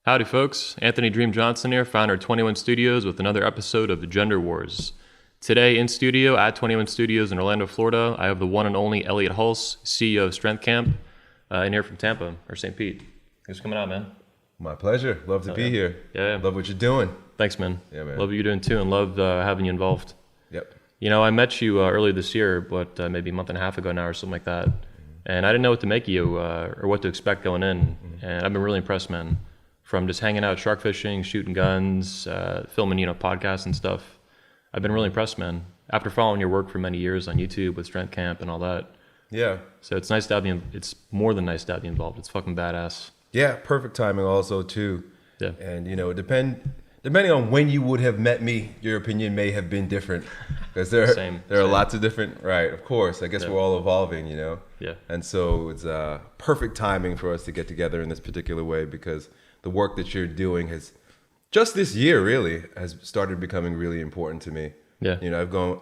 Howdy, folks. Anthony Dream Johnson here, founder of 21 Studios, with another episode of Gender Wars. Today in studio at 21 Studios in Orlando, Florida, I have the one and only Elliott Hulse, CEO of Strength Camp, in here from Tampa, or St. Pete. Thanks for coming out, man. My pleasure. Love to be here. Yeah. Love what you're doing. Thanks, man. Yeah, man. Love what you're doing, too, and love having you involved. Yep. You know, I met you earlier this year, but maybe a month and a half ago now or something like that. And I didn't know what to make of you or what to expect going in. And I've been really impressed, man. From just hanging out, shark fishing, shooting guns, filming, podcasts and stuff. I've been really impressed, man. After following your work for many years on YouTube with Strength Camp and all that. Yeah. So it's nice to have you. It's more than nice to have you involved. It's fucking badass. Yeah. Perfect timing also too. Yeah. And depending on when you would have met me, your opinion may have been different. Because there are lots of different, right, of course. I guess we're all evolving, Yeah. And so it's perfect timing for us to get together in this particular way because the work that you're doing has, just this year really, has started becoming really important to me. Yeah. I've gone,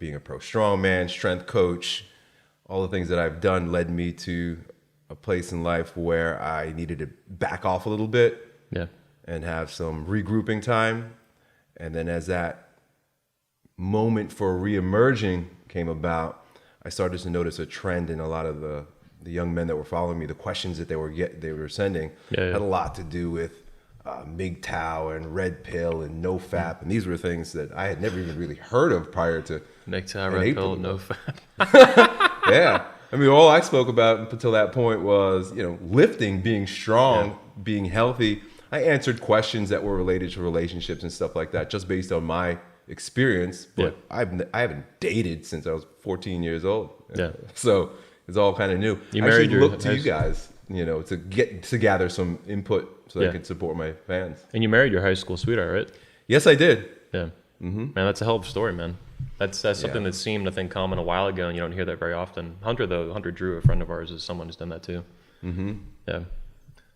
being a pro strongman, strength coach, all the things that I've done led me to a place in life where I needed to back off a little bit. Yeah. And have some regrouping time. And then as that moment for reemerging came about, I started to notice a trend in a lot of the young men that were following me. The questions that they were sending had a lot to do with MGTOW and red pill and no FAP. And these were things that I had never even really heard of prior to MGTOW, red pill, no FAP. Yeah. I mean, all I spoke about up until that point was, lifting, being strong, being healthy. I answered questions that were related to relationships and stuff like that, just based on my experience. But I haven't dated since I was 14 years old. Yeah. So it's all kind of new. You I married should look to you guys, to gather some input so I can support my fans. And you married your high school sweetheart, right? Yes, I did. Yeah. Mm-hmm. Man, that's a hell of a story, man. That's something that seemed, I think, common a while ago, and you don't hear that very often. Hunter Drew, a friend of ours, is someone who's done that too. Mm-hmm. Yeah.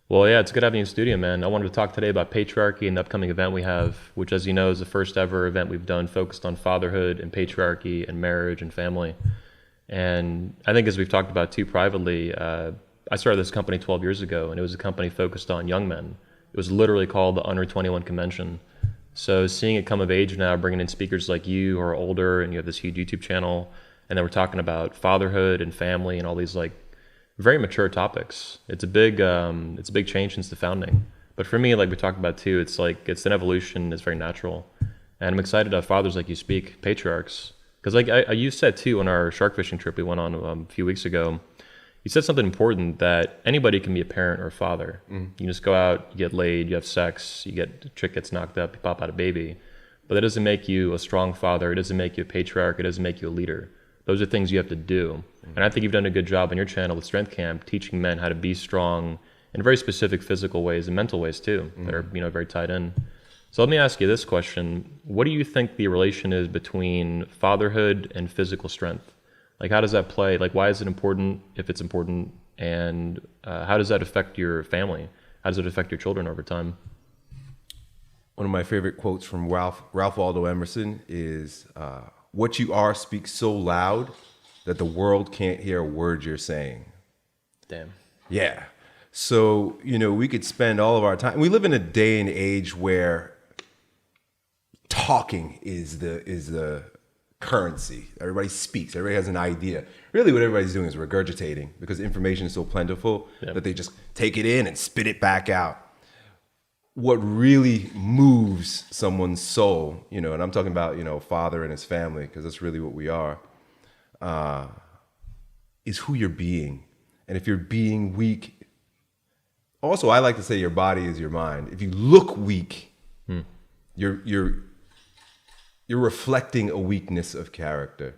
Well, yeah, it's good having you in studio, man. I wanted to talk today about Patriarchy and the upcoming event we have, which, as you know, is the first ever event we've done focused on fatherhood and patriarchy and marriage and family. And I think, as we've talked about too privately, I started this company 12 years ago, and it was a company focused on young men. It was literally called the Under 21 Convention. So seeing it come of age now, bringing in speakers like you who are older, and you have this huge YouTube channel, and then we're talking about fatherhood and family and all these very mature topics. It's a big change since the founding. But for me, like we talked about too, it's an evolution. It's very natural, and I'm excited to have fathers like you speak, patriarchs, because you said too on our shark fishing trip we went on a few weeks ago. You said something important, that anybody can be a parent or a father. You just go out, you get laid, you have sex, a chick gets knocked up, you pop out a baby. But that doesn't make you a strong father. It doesn't make you a patriarch. It doesn't make you a leader. Those are things you have to do. And I think you've done a good job on your channel with Strength Camp, teaching men how to be strong in very specific physical ways and mental ways too, that are very tied in. So let me ask you this question. What do you think the relation is between fatherhood and physical strength? How does that play? Why is it important, if it's important? And how does that affect your family? How does it affect your children over time? One of my favorite quotes from Ralph Waldo Emerson is, what you are speaks so loud that the world can't hear a word you're saying. Damn. Yeah. So, we could spend all of our time. We live in a day and age where talking is the currency. Everybody speaks. Everybody has an idea. Really what everybody's doing is regurgitating, because information is so plentiful that they just take it in and spit it back out. What really moves someone's soul, and I'm talking about, father and his family, because that's really what we are, is who you're being. And if you're being weak, also I like to say your body is your mind. If you look weak, you're reflecting a weakness of character.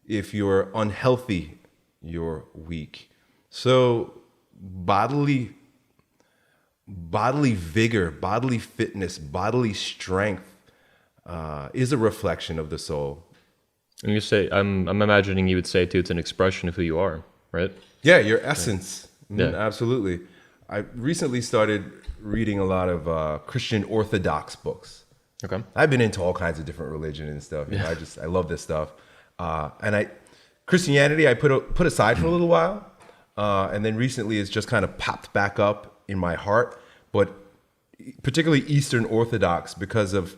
If you're unhealthy, you're weak. So bodily vigor, bodily fitness, bodily strength is a reflection of the soul. And you say, I'm imagining you would say too, it's an expression of who you are, right? Yeah, your essence. Yeah. Absolutely. I recently started reading a lot of Christian Orthodox books. Okay. I've been into all kinds of different religion and stuff. I love this stuff. Christianity I put aside for a little while, and then recently it's just kind of popped back up in my heart. but particularly Eastern Orthodox, because of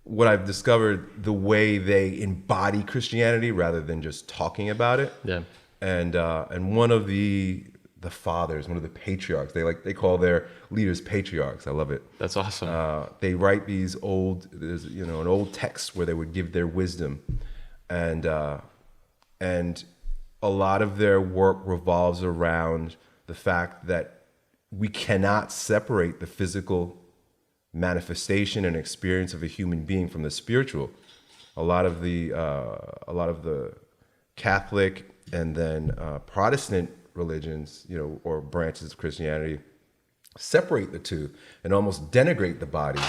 what I've discovered, the way they embody Christianity rather than just talking about it. Yeah. And one of the fathers, one of the patriarchs, they call their leaders patriarchs. I love it. That's awesome. They write these there's an old text where they would give their wisdom, and a lot of their work revolves around the fact that we cannot separate the physical manifestation and experience of a human being from the spiritual. A lot of the Catholic and then Protestant religions, or branches of Christianity, separate the two and almost denigrate the body.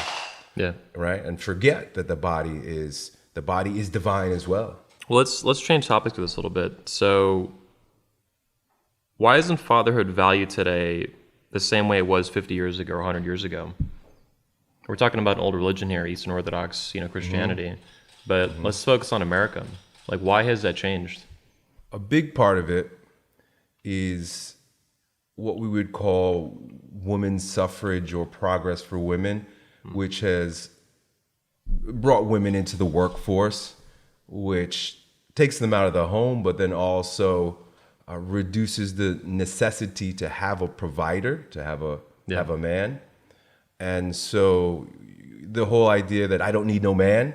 Yeah. Right, and forget that the body is divine as well. Well, let's change topics to this a little bit. So, why isn't fatherhood valued today the same way it was 50 years ago or 100 years ago? We're talking about an old religion here, Eastern Orthodox, Christianity, but let's focus on America. Like, why has that changed? A big part of it is what we would call women's suffrage or progress for women, which has brought women into the workforce, which takes them out of the home, but then also reduces the necessity to have a provider, to have a man. And so the whole idea that I don't need no man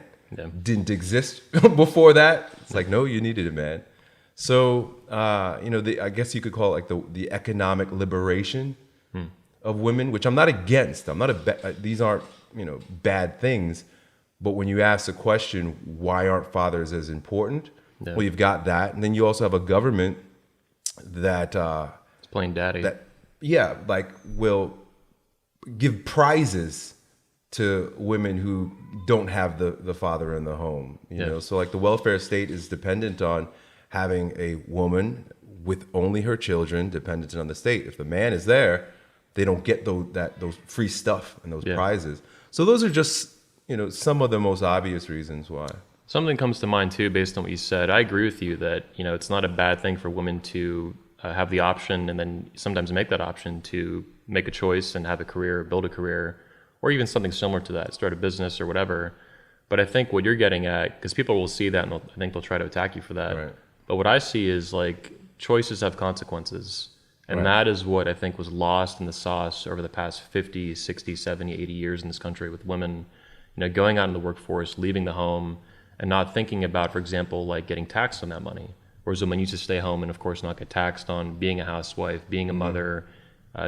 didn't exist before that. It's like, no, you needed a man. So, I guess you could call it like the economic liberation of women, which I'm not against. These aren't, bad things. But when you ask the question, why aren't fathers as important? Yeah. Well, you've got that. And then you also have a government that it's playing daddy. Will give prizes to women who don't have the father in the home. You know, so like the welfare state is dependent on having a woman with only her children, dependent on the state. If the man is there, they don't get those free stuff and those prizes. So those are just some of the most obvious reasons why. Something comes to mind too, based on what you said. I agree with you that it's not a bad thing for women to have the option, and then sometimes make that option to make a choice and have a career, build a career, or even something similar to that, start a business or whatever. But I think what you're getting at, because people will see that and I think they'll try to attack you for that. Right. But what I see is like choices have consequences. And that is what I think was lost in the sauce over the past 50, 60, 70, 80 years in this country with women, going out in the workforce, leaving the home, and not thinking about, for example, like getting taxed on that money. Whereas women used to stay home and, of course, not get taxed on being a housewife, being a mother,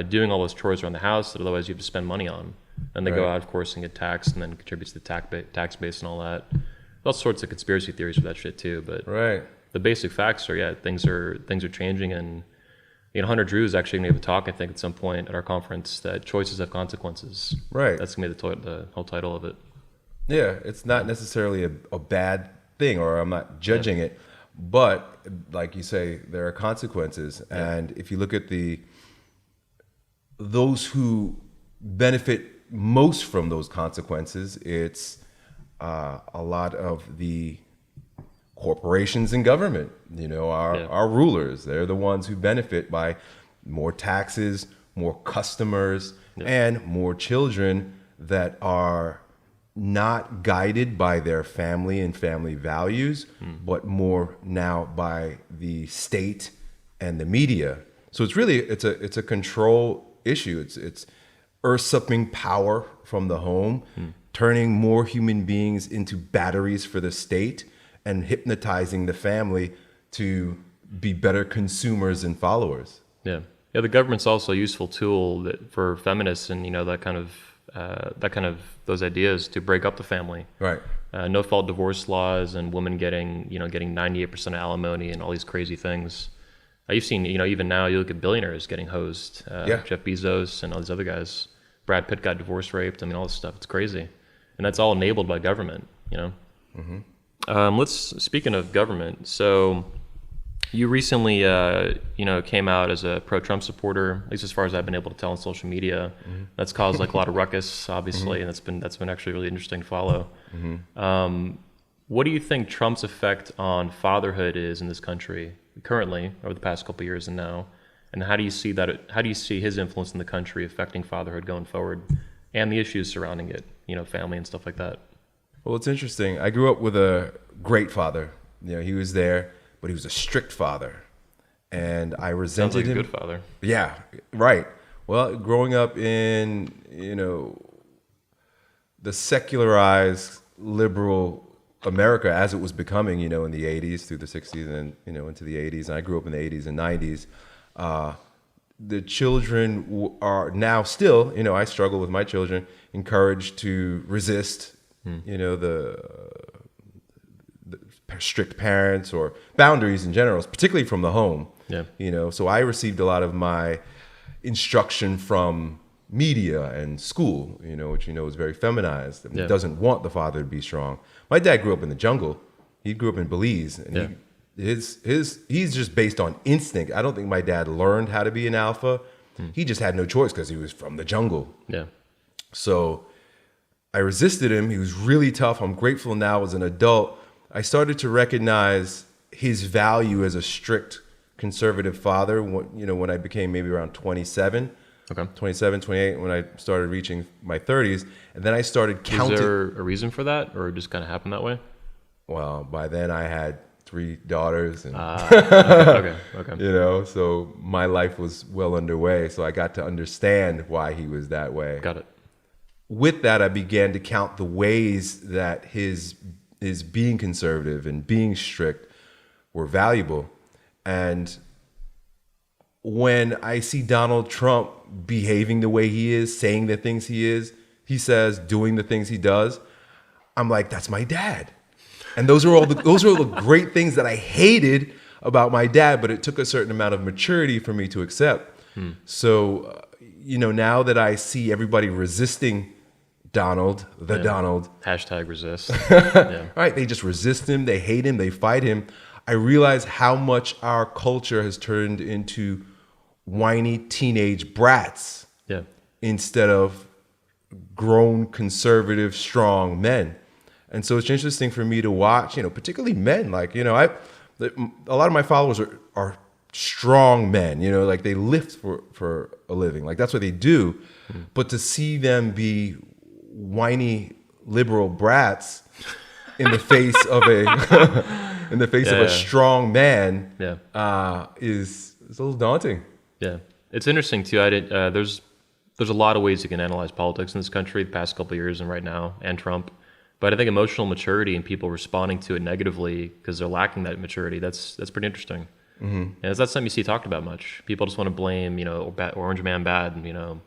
doing all those chores around the house that otherwise you have to spend money on. And they go out, of course, and get taxed, and then contributes to the tax base and all that. All sorts of conspiracy theories for that shit too. But the basic facts are, things are changing. And Hunter Drew is actually going to give a talk, I think, at some point at our conference, that choices have consequences. Right. That's going to be the whole title of it. Yeah, it's not necessarily a bad thing, or I'm not judging it, but like you say, there are consequences. And if you look at those who benefit most from those consequences, it's a lot of the corporations and government, our rulers. They're the ones who benefit by more taxes, more customers, and more children that are not guided by their family and family values, but more now by the state and the media. So it's really, it's a control issue. It's usurping power from the home, turning more human beings into batteries for the state, and hypnotizing the family to be better consumers and followers. Yeah, the government's also a useful tool for feminists and that kind of those ideas to break up the family. Right. No fault divorce laws and women getting 98% alimony and all these crazy things. You've seen even now you look at billionaires getting hosed. Jeff Bezos and all these other guys. Brad Pitt got divorced, raped. I mean, all this stuff. It's crazy, and that's all enabled by government. Speaking of government, so you recently, came out as a pro-Trump supporter, at least as far as I've been able to tell on social media. That's caused like a lot of ruckus, obviously, and that's been actually really interesting to follow. What do you think Trump's effect on fatherhood is in this country currently, over the past couple of years and now? And how do you see that? How do you see his influence in the country affecting fatherhood going forward, and the issues surrounding it? Family and stuff like that. Well, it's interesting. I grew up with a great father. He was there, but he was a strict father, and I resented Sounds like him. a good father. Yeah, right. Well, growing up in the secularized liberal America as it was becoming, in the 80s through the 60s and into the 80s, and I grew up in the 80s and 90s. The children are now still, I struggle with my children, encouraged to resist, the strict parents or boundaries in general, particularly from the home. Yeah. So I received a lot of my instruction from media and school, which is very feminized. It doesn't want the father to be strong. My dad grew up in the jungle. He grew up in Belize, and he's just based on instinct. I don't think my dad learned how to be an alpha. He just had no choice because he was from the jungle. Yeah. So I resisted him. He was really tough. I'm grateful now as an adult. I started to recognize his value as a strict conservative father when I became maybe around 27. Okay. 27, 28, when I started reaching my 30s. And then I started counting. Is there a reason for that, or it just kind of happened that way? Well, by then I had 3 daughters. And okay. so my life was well underway. So I got to understand why he was that way. Got it. With that, I began to count the ways that his being conservative and being strict were valuable. And when I see Donald Trump behaving the way he is, saying the things he says, doing the things he does, I'm like, that's my dad. And those are all the great things that I hated about my dad, but it took a certain amount of maturity for me to accept. So, now that I see everybody resisting Donald, Donald. #resist. Yeah. Right, they just resist him, they hate him, they fight him. I realize how much our culture has turned into whiny teenage brats instead of grown, conservative, strong men. And so it's interesting for me to watch, particularly men. Like, a lot of my followers are strong men, like they lift for a living. Like that's what they do. But to see them be whiny liberal brats in the face of a strong man is a little daunting. Yeah, it's interesting too. There's a lot of ways you can analyze politics in this country the past couple of years and right now, and Trump. But I think emotional maturity and people responding to it negatively because they're lacking that maturity, that's pretty interesting. And it's not something you see talked about much. People just want to blame, Orange Man bad, and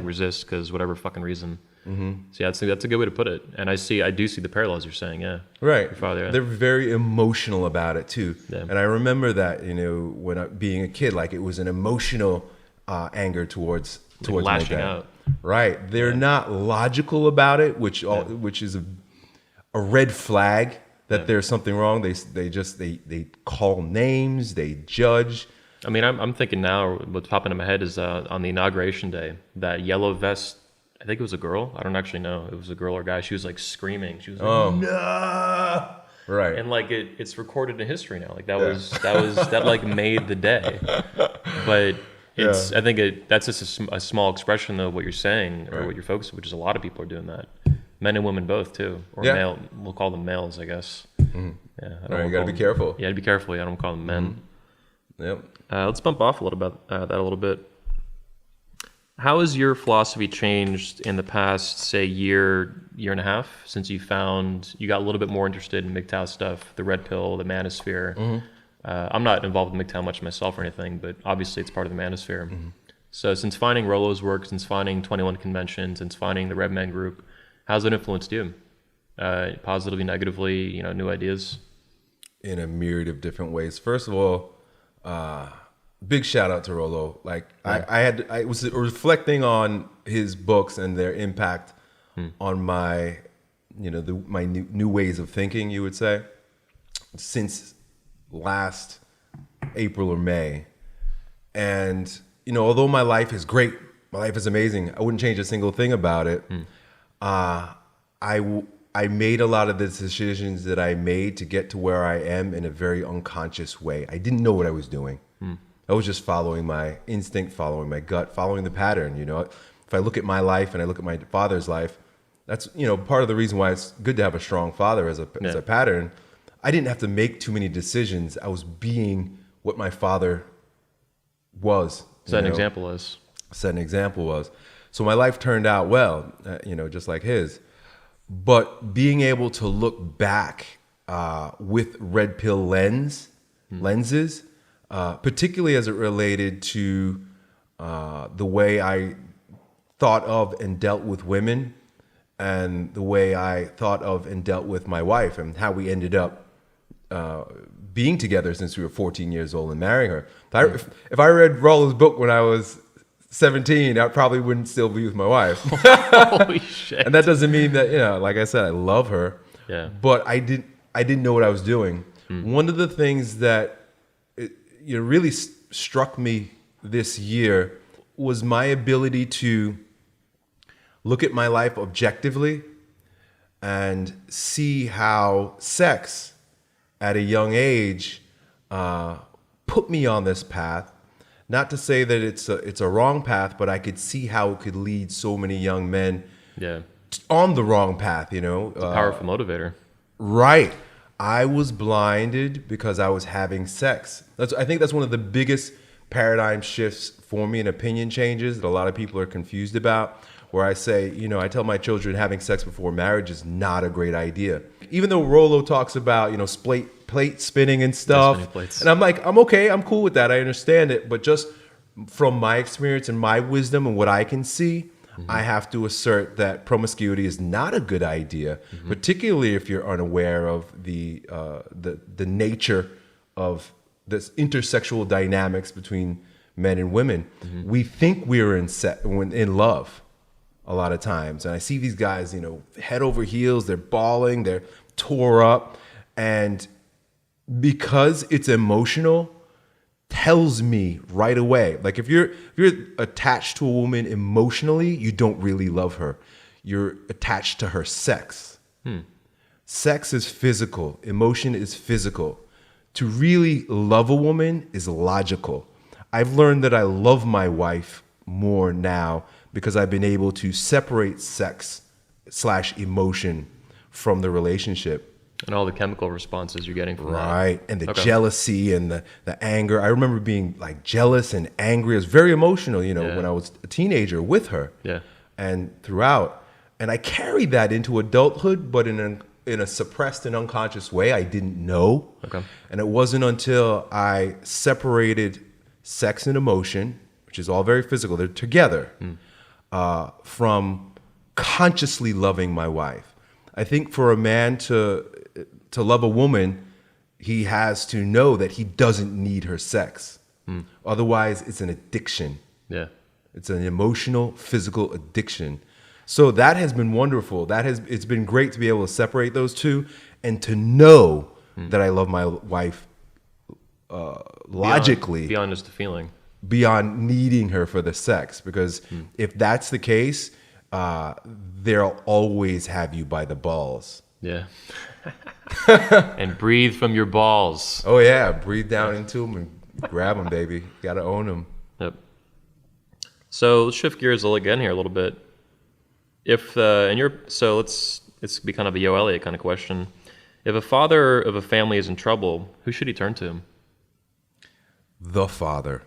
#resist because whatever fucking reason. So yeah, that's a good way to put it. And I do see the parallels you're saying. Yeah, right. Your father, yeah. They're very emotional about it too. Yeah. And I remember that when being a kid, like it was an emotional anger towards like lashing my dad. out. Right. They're not logical about it, which is a red flag that there's something wrong. They call names, they judge. I mean, I'm thinking now. What's popping in my head is on the inauguration day, that yellow vest. I think it was a girl. I don't actually know. It was a girl or a guy. She was like screaming. She was like, "No!" Right. And like it's recorded in history now. Like that like made the day. But it's I think that's just a small expression of what you're saying or what you're focusing, which is a lot of people are doing that. Men and women both too, or male. We'll call them males, I guess. Yeah. You got to be careful. Yeah, be careful. Yeah, I don't call them men. Yep. Let's bump off a little bit that a little bit. How has your philosophy changed in the past, say, year and a half, since you got a little bit more interested in MGTOW stuff, the red pill, the Manosphere? I'm not involved in MGTOW much myself or anything, but obviously it's part of the Manosphere. So since finding Rollo's work, since finding 21 Convention, since finding the Red Man Group, how's it influenced you? Positively, negatively, new ideas? In a myriad of different ways. First of all, big shout out to Rollo. Like I was reflecting on his books and their impact on my, my new ways of thinking, you would say, since last April or May. And, although my life is great, my life is amazing, I wouldn't change a single thing about it. I made a lot of the decisions that I made to get to where I am in a very unconscious way. I didn't know what I was doing. I was just following my instinct, following my gut, following the pattern. You know, if I look at my life and I look at my father's life, that's, you know, part of the reason why it's good to have a strong father as a pattern. I didn't have to make too many decisions. I was being what my father was. Set an example was. Set an example was. So my life turned out well, you know, just like his. But being able to look back with red pill lenses, particularly as it related to the way I thought of and dealt with women, and the way I thought of and dealt with my wife, and how we ended up being together since we were 14 years old and marrying her. If I read Rollo's book when I was 17, I probably wouldn't still be with my wife. Holy shit. And that doesn't mean that, you know, like I said, I love her. Yeah. But I didn't know what I was doing. One of the things that really struck me this year was my ability to look at my life objectively and see how sex at a young age put me on this path. Not to say that it's a wrong path, but I could see how it could lead so many young men on the wrong path, you know. It's a powerful motivator. Right. I was blinded because I was having sex. I think that's one of the biggest paradigm shifts for me and opinion changes that a lot of people are confused about, where I say, you know, I tell my children having sex before marriage is not a great idea. Even though Rollo talks about, you know, plate spinning and stuff. And I'm like, I'm okay. I'm cool with that. I understand it. But just from my experience and my wisdom and what I can see, I have to assert that promiscuity is not a good idea, particularly if you're unaware of the nature of this intersexual dynamics between men and women. We think we're in love a lot of times. And I see these guys, you know, head over heels, they're bawling, they're tore up. And because it's emotional, tells me right away. Like if you're attached to a woman emotionally, you don't really love her. You're attached to her sex. Sex is physical. Emotion is physical. To really love a woman is logical. I've learned that I love my wife more now because I've been able to separate sex/emotion from the relationship. And all the chemical responses you're getting from that. Right. And the jealousy and the anger. I remember being like jealous and angry. It was very emotional, you know, when I was a teenager with her. Yeah. And throughout. And I carried that into adulthood, but in a suppressed and unconscious way. I didn't know. Okay. And it wasn't until I separated sex and emotion, which is all very physical, they're together, from consciously loving my wife. I think for a man to love a woman, he has to know that he doesn't need her sex. Otherwise, it's an addiction. Yeah. It's an emotional, physical addiction. So that has been wonderful. It's been great to be able to separate those two and to know that I love my wife logically. Beyond just the feeling. Beyond needing her for the sex. Because if that's the case, they'll always have you by the balls. Yeah. And breathe from your balls. Oh, yeah. Breathe down into them and grab them, baby. Got to own them. Yep. So let's shift gears again here a little bit. It's be kind of a Yo Elliott kind of question. If a father of a family is in trouble, who should he turn to? The father.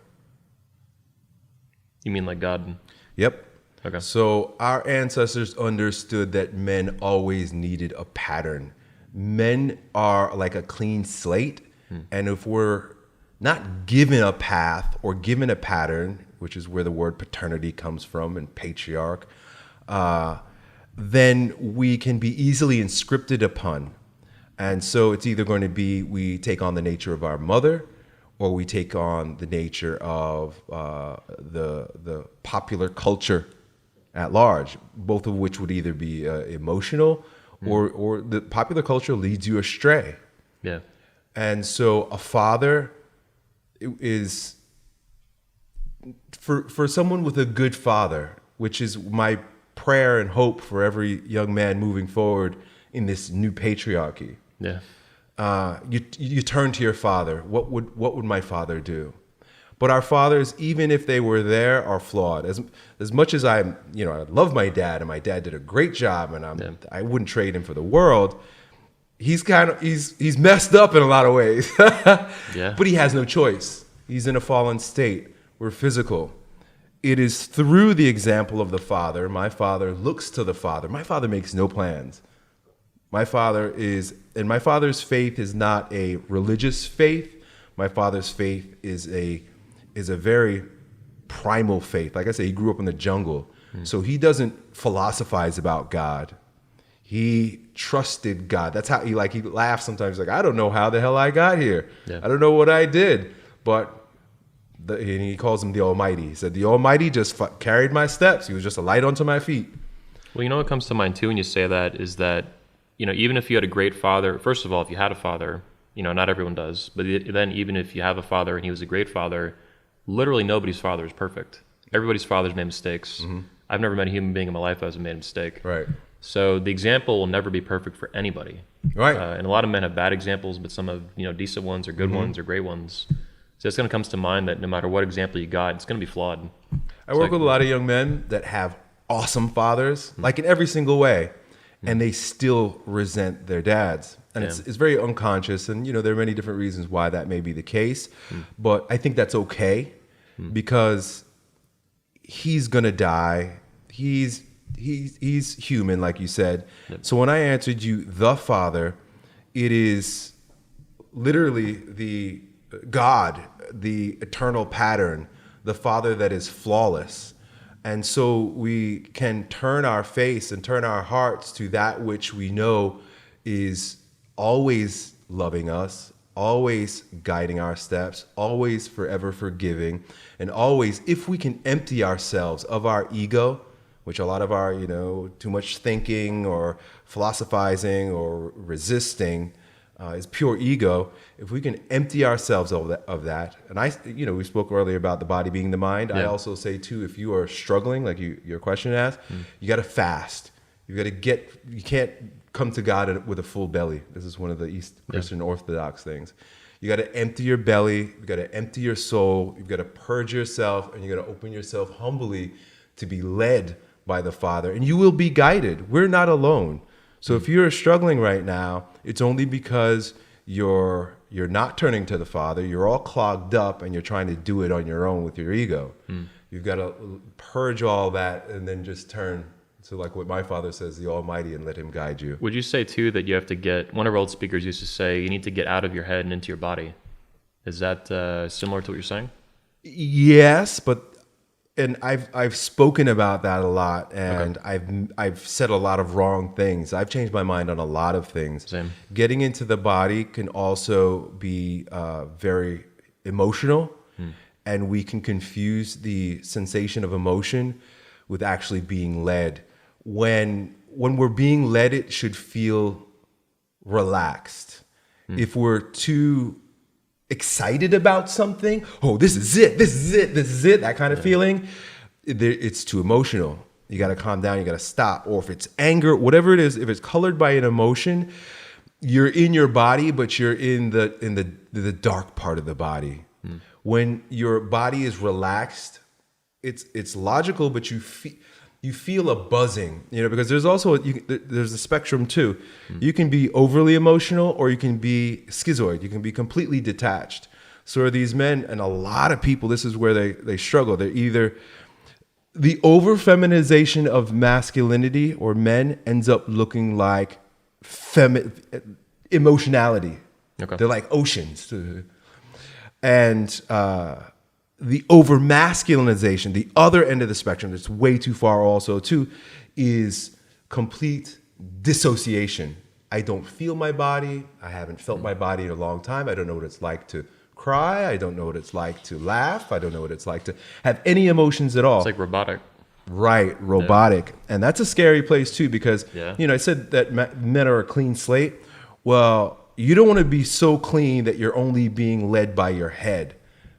You mean like God? Yep. Okay. So our ancestors understood that men always needed a pattern. Men are like a clean slate. And if we're not given a path or given a pattern, which is where the word paternity comes from and patriarch, then we can be easily inscripted upon. And so it's either going to be we take on the nature of our mother, or we take on the nature of the popular culture at large, both of which would either be emotional or the popular culture leads you astray. Yeah. And so a father is, for someone with a good father, which is my prayer and hope for every young man moving forward in this new patriarchy. Yeah. You turn to your father. What would my father do? But our fathers, even if they were there, are flawed. As much as I love my dad, and my dad did a great job, and I wouldn't trade him for the world. He's messed up in a lot of ways. Yeah. But he has no choice. He's in a fallen state. We're physical. It is through the example of the father. My father looks to the father. My father makes no plans. My father's faith is not a religious faith. My father's faith is a very primal faith. Like I say, he grew up in the jungle. So he doesn't philosophize about God. He trusted God. That's how he laughs sometimes. Like, I don't know how the hell I got here. Yeah. I don't know what I did. But and he calls him the Almighty. He said, the Almighty just carried my steps. He was just a light unto my feet. Well, what comes to mind too when you say that is that, even if you had a great father, first of all, if you had a father, not everyone does, but then even if you have a father and he was a great father, literally nobody's father is perfect. Everybody's father's made mistakes. Mm-hmm. I've never met a human being in my life who hasn't made a mistake. Right. So the example will never be perfect for anybody. Right. And a lot of men have bad examples, but some have, decent ones or good ones or great ones. So it's going to come to mind that no matter what example you got, it's going to be flawed. I work with a lot of young men that have awesome fathers, like in every single way, and they still resent their dads. And it's very unconscious, and there are many different reasons why that may be the case. But I think that's okay because he's gonna die. He's human, like you said. Yep. So when I answered you, the Father, it is literally the God, the eternal pattern, the Father that is flawless. And so we can turn our face and turn our hearts to that which we know is always loving us, always guiding our steps, always forever forgiving, and always, if we can empty ourselves of our ego, which a lot of our, too much thinking or philosophizing or resisting is pure ego. If we can empty ourselves of that, and we spoke earlier about the body being the mind. Yeah. I also say too, if you are struggling, like your question asked, you got to fast. You can't come to God with a full belly. This is one of the East Christian Orthodox things. You got to empty your belly. You got to empty your soul. You've got to purge yourself, and you got to open yourself humbly to be led by the Father, and you will be guided. We're not alone. So if you're struggling right now, it's only because you're not turning to the Father. You're all clogged up, and you're trying to do it on your own with your ego. You've got to purge all that, and then just turn to, like what my father says, the Almighty, and let Him guide you. Would you say too that you have to get? One of our old speakers used to say, you need to get out of your head and into your body. Is that similar to what you're saying? Yes, and I've spoken about that a lot, and okay. I've said a lot of wrong things. I've changed my mind on a lot of things. Same. Getting into the body can also be very emotional, and we can confuse the sensation of emotion with actually being led. When we're being led, it should feel relaxed. If we're too excited about something, this is it, that kind of feeling, it's too emotional. You got to calm down, you got to stop. Or if it's anger, whatever it is, if it's colored by an emotion, you're in your body, but you're in the dark part of the body. When your body is relaxed, it's logical, but you feel a buzzing, because there's also there's a spectrum too. You can be overly emotional, or you can be schizoid. You can be completely detached. So are these men, and a lot of people, this is where they struggle. They're either the over feminization of masculinity or men ends up looking like emotionality. Okay. They're like oceans, and the over masculinization, the other end of the spectrum, that's way too far also too, is complete dissociation. I don't feel my body. I haven't felt my body in a long time. I don't know what it's like to cry. I don't know what it's like to laugh. I don't know what it's like to have any emotions at all. It's like robotic. Right, robotic. Yeah. And that's a scary place too, because, I said that men are a clean slate. Well, you don't want to be so clean that you're only being led by your head.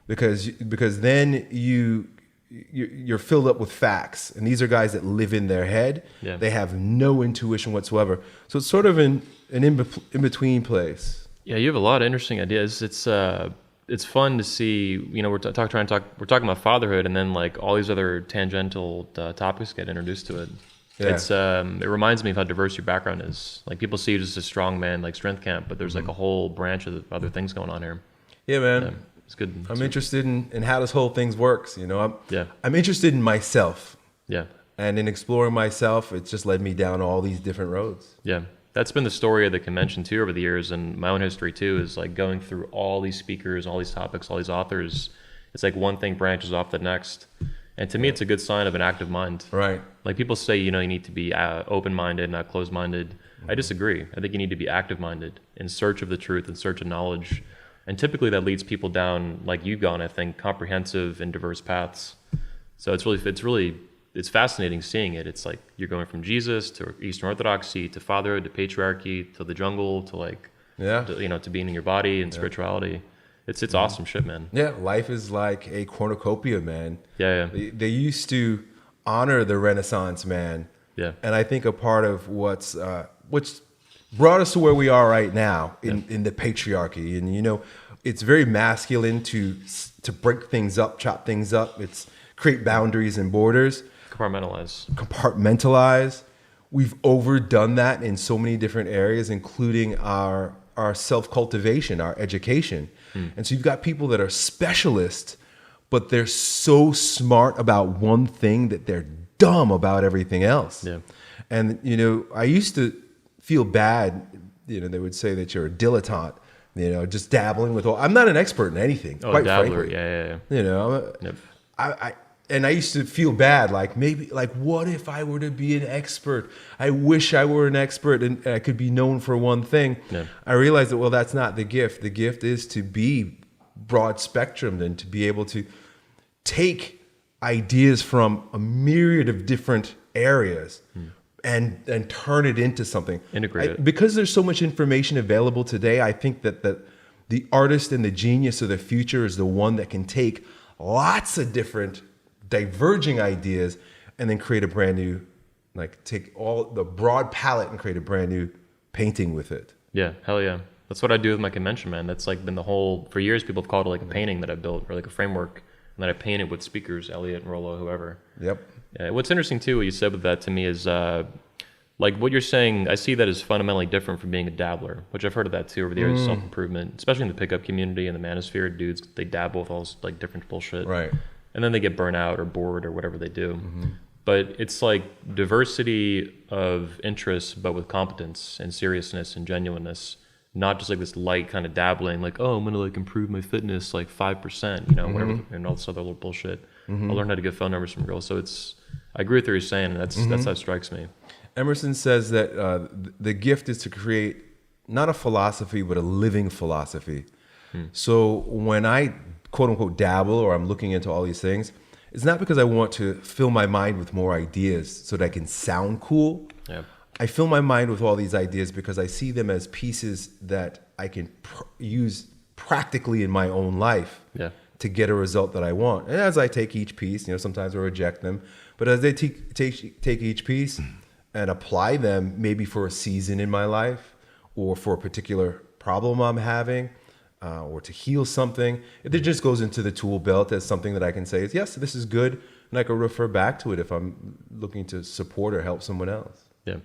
Because then you're filled up with facts, and these are guys that live in their head. Yeah. They have no intuition whatsoever. So it's sort of an in between place. Yeah, you have a lot of interesting ideas. It's it's fun to see, you know, we're talking about fatherhood, and then like all these other tangential topics get introduced to it. Yeah. It reminds me of how diverse your background is. Like people see you as a strong man, like strength camp, but there's like a whole branch of other things going on here. Yeah, man. It's good. I'm interested in how this whole thing works. You know, I'm interested in myself. Yeah. And in exploring myself, it's just led me down all these different roads. Yeah. That's been the story of the convention too over the years, and my own history too, is like going through all these speakers, all these topics, all these authors. It's like one thing branches off the next. And to me, it's a good sign of an active mind. Right. Like people say, you know, you need to be open-minded, not closed-minded. I disagree. I think you need to be active-minded, in search of the truth, in search of knowledge. And typically that leads people down, like you've gone, I think, comprehensive and diverse paths. So it's fascinating seeing it. It's like you're going from Jesus to Eastern Orthodoxy to fatherhood to patriarchy to the jungle to like, to being in your body and spirituality. It's awesome shit, man. Yeah, life is like a cornucopia, man. Yeah. They used to honor the Renaissance man. Yeah. And I think a part of what's brought us to where we are right now in the patriarchy. And, you know, it's very masculine to break things up, chop things up. It's create boundaries and borders. Compartmentalize. We've overdone that in so many different areas, including our self-cultivation, our education. And so you've got people that are specialists, but they're so smart about one thing that they're dumb about everything else. Yeah. And, you know, I used to feel bad, you know, they would say that you're a dilettante, you know, just dabbling with I'm not an expert in anything, quite dabbler. frankly. Yeah. You know, I used to feel bad, like maybe, like, what if I were to be an expert? I wish I were an expert and I could be known for one thing. Yeah. I realized that, well, that's not the gift. The gift is to be broad spectrum and to be able to take ideas from a myriad of different areas and turn it into something. Integrate it. Because there's so much information available today, I think that the artist and the genius of the future is the one that can take lots of different diverging ideas and then create a brand new, like take all the broad palette and create a brand new painting with it. Yeah, hell yeah. That's what I do with my convention, man. That's like been the whole, for years people have called it like a painting that I built or like a framework, and then I painted with speakers, Elliott and Rollo, whoever. Yep. Yeah, what's interesting too, what you said with that to me is like what you're saying, I see that as fundamentally different from being a dabbler, which I've heard of that too over the years, self-improvement, especially in the pickup community and the Manosphere dudes, they dabble with all this like different bullshit. Right. And then they get burnt out or bored or whatever they do. But it's like diversity of interests, but with competence and seriousness and genuineness, not just like this light kind of dabbling, like, oh, I'm gonna like improve my fitness like 5%, you know, whatever, and all this other little bullshit. I'll learn how to get phone numbers from girls. So I agree with what you're saying, and that's how it strikes me. Emerson says that the gift is to create not a philosophy, but a living philosophy. So when I quote unquote dabble or I'm looking into all these things, it's not because I want to fill my mind with more ideas so that I can sound cool. Yeah. I fill my mind with all these ideas because I see them as pieces that I can use practically in my own life to get a result that I want. And as I take each piece, you know, sometimes I reject them, but as I take each piece and apply them maybe for a season in my life or for a particular problem I'm having, or to heal something, it just goes into the tool belt as something that I can say is, yes, this is good, and I can refer back to it if I'm looking to support or help someone else. Yeah.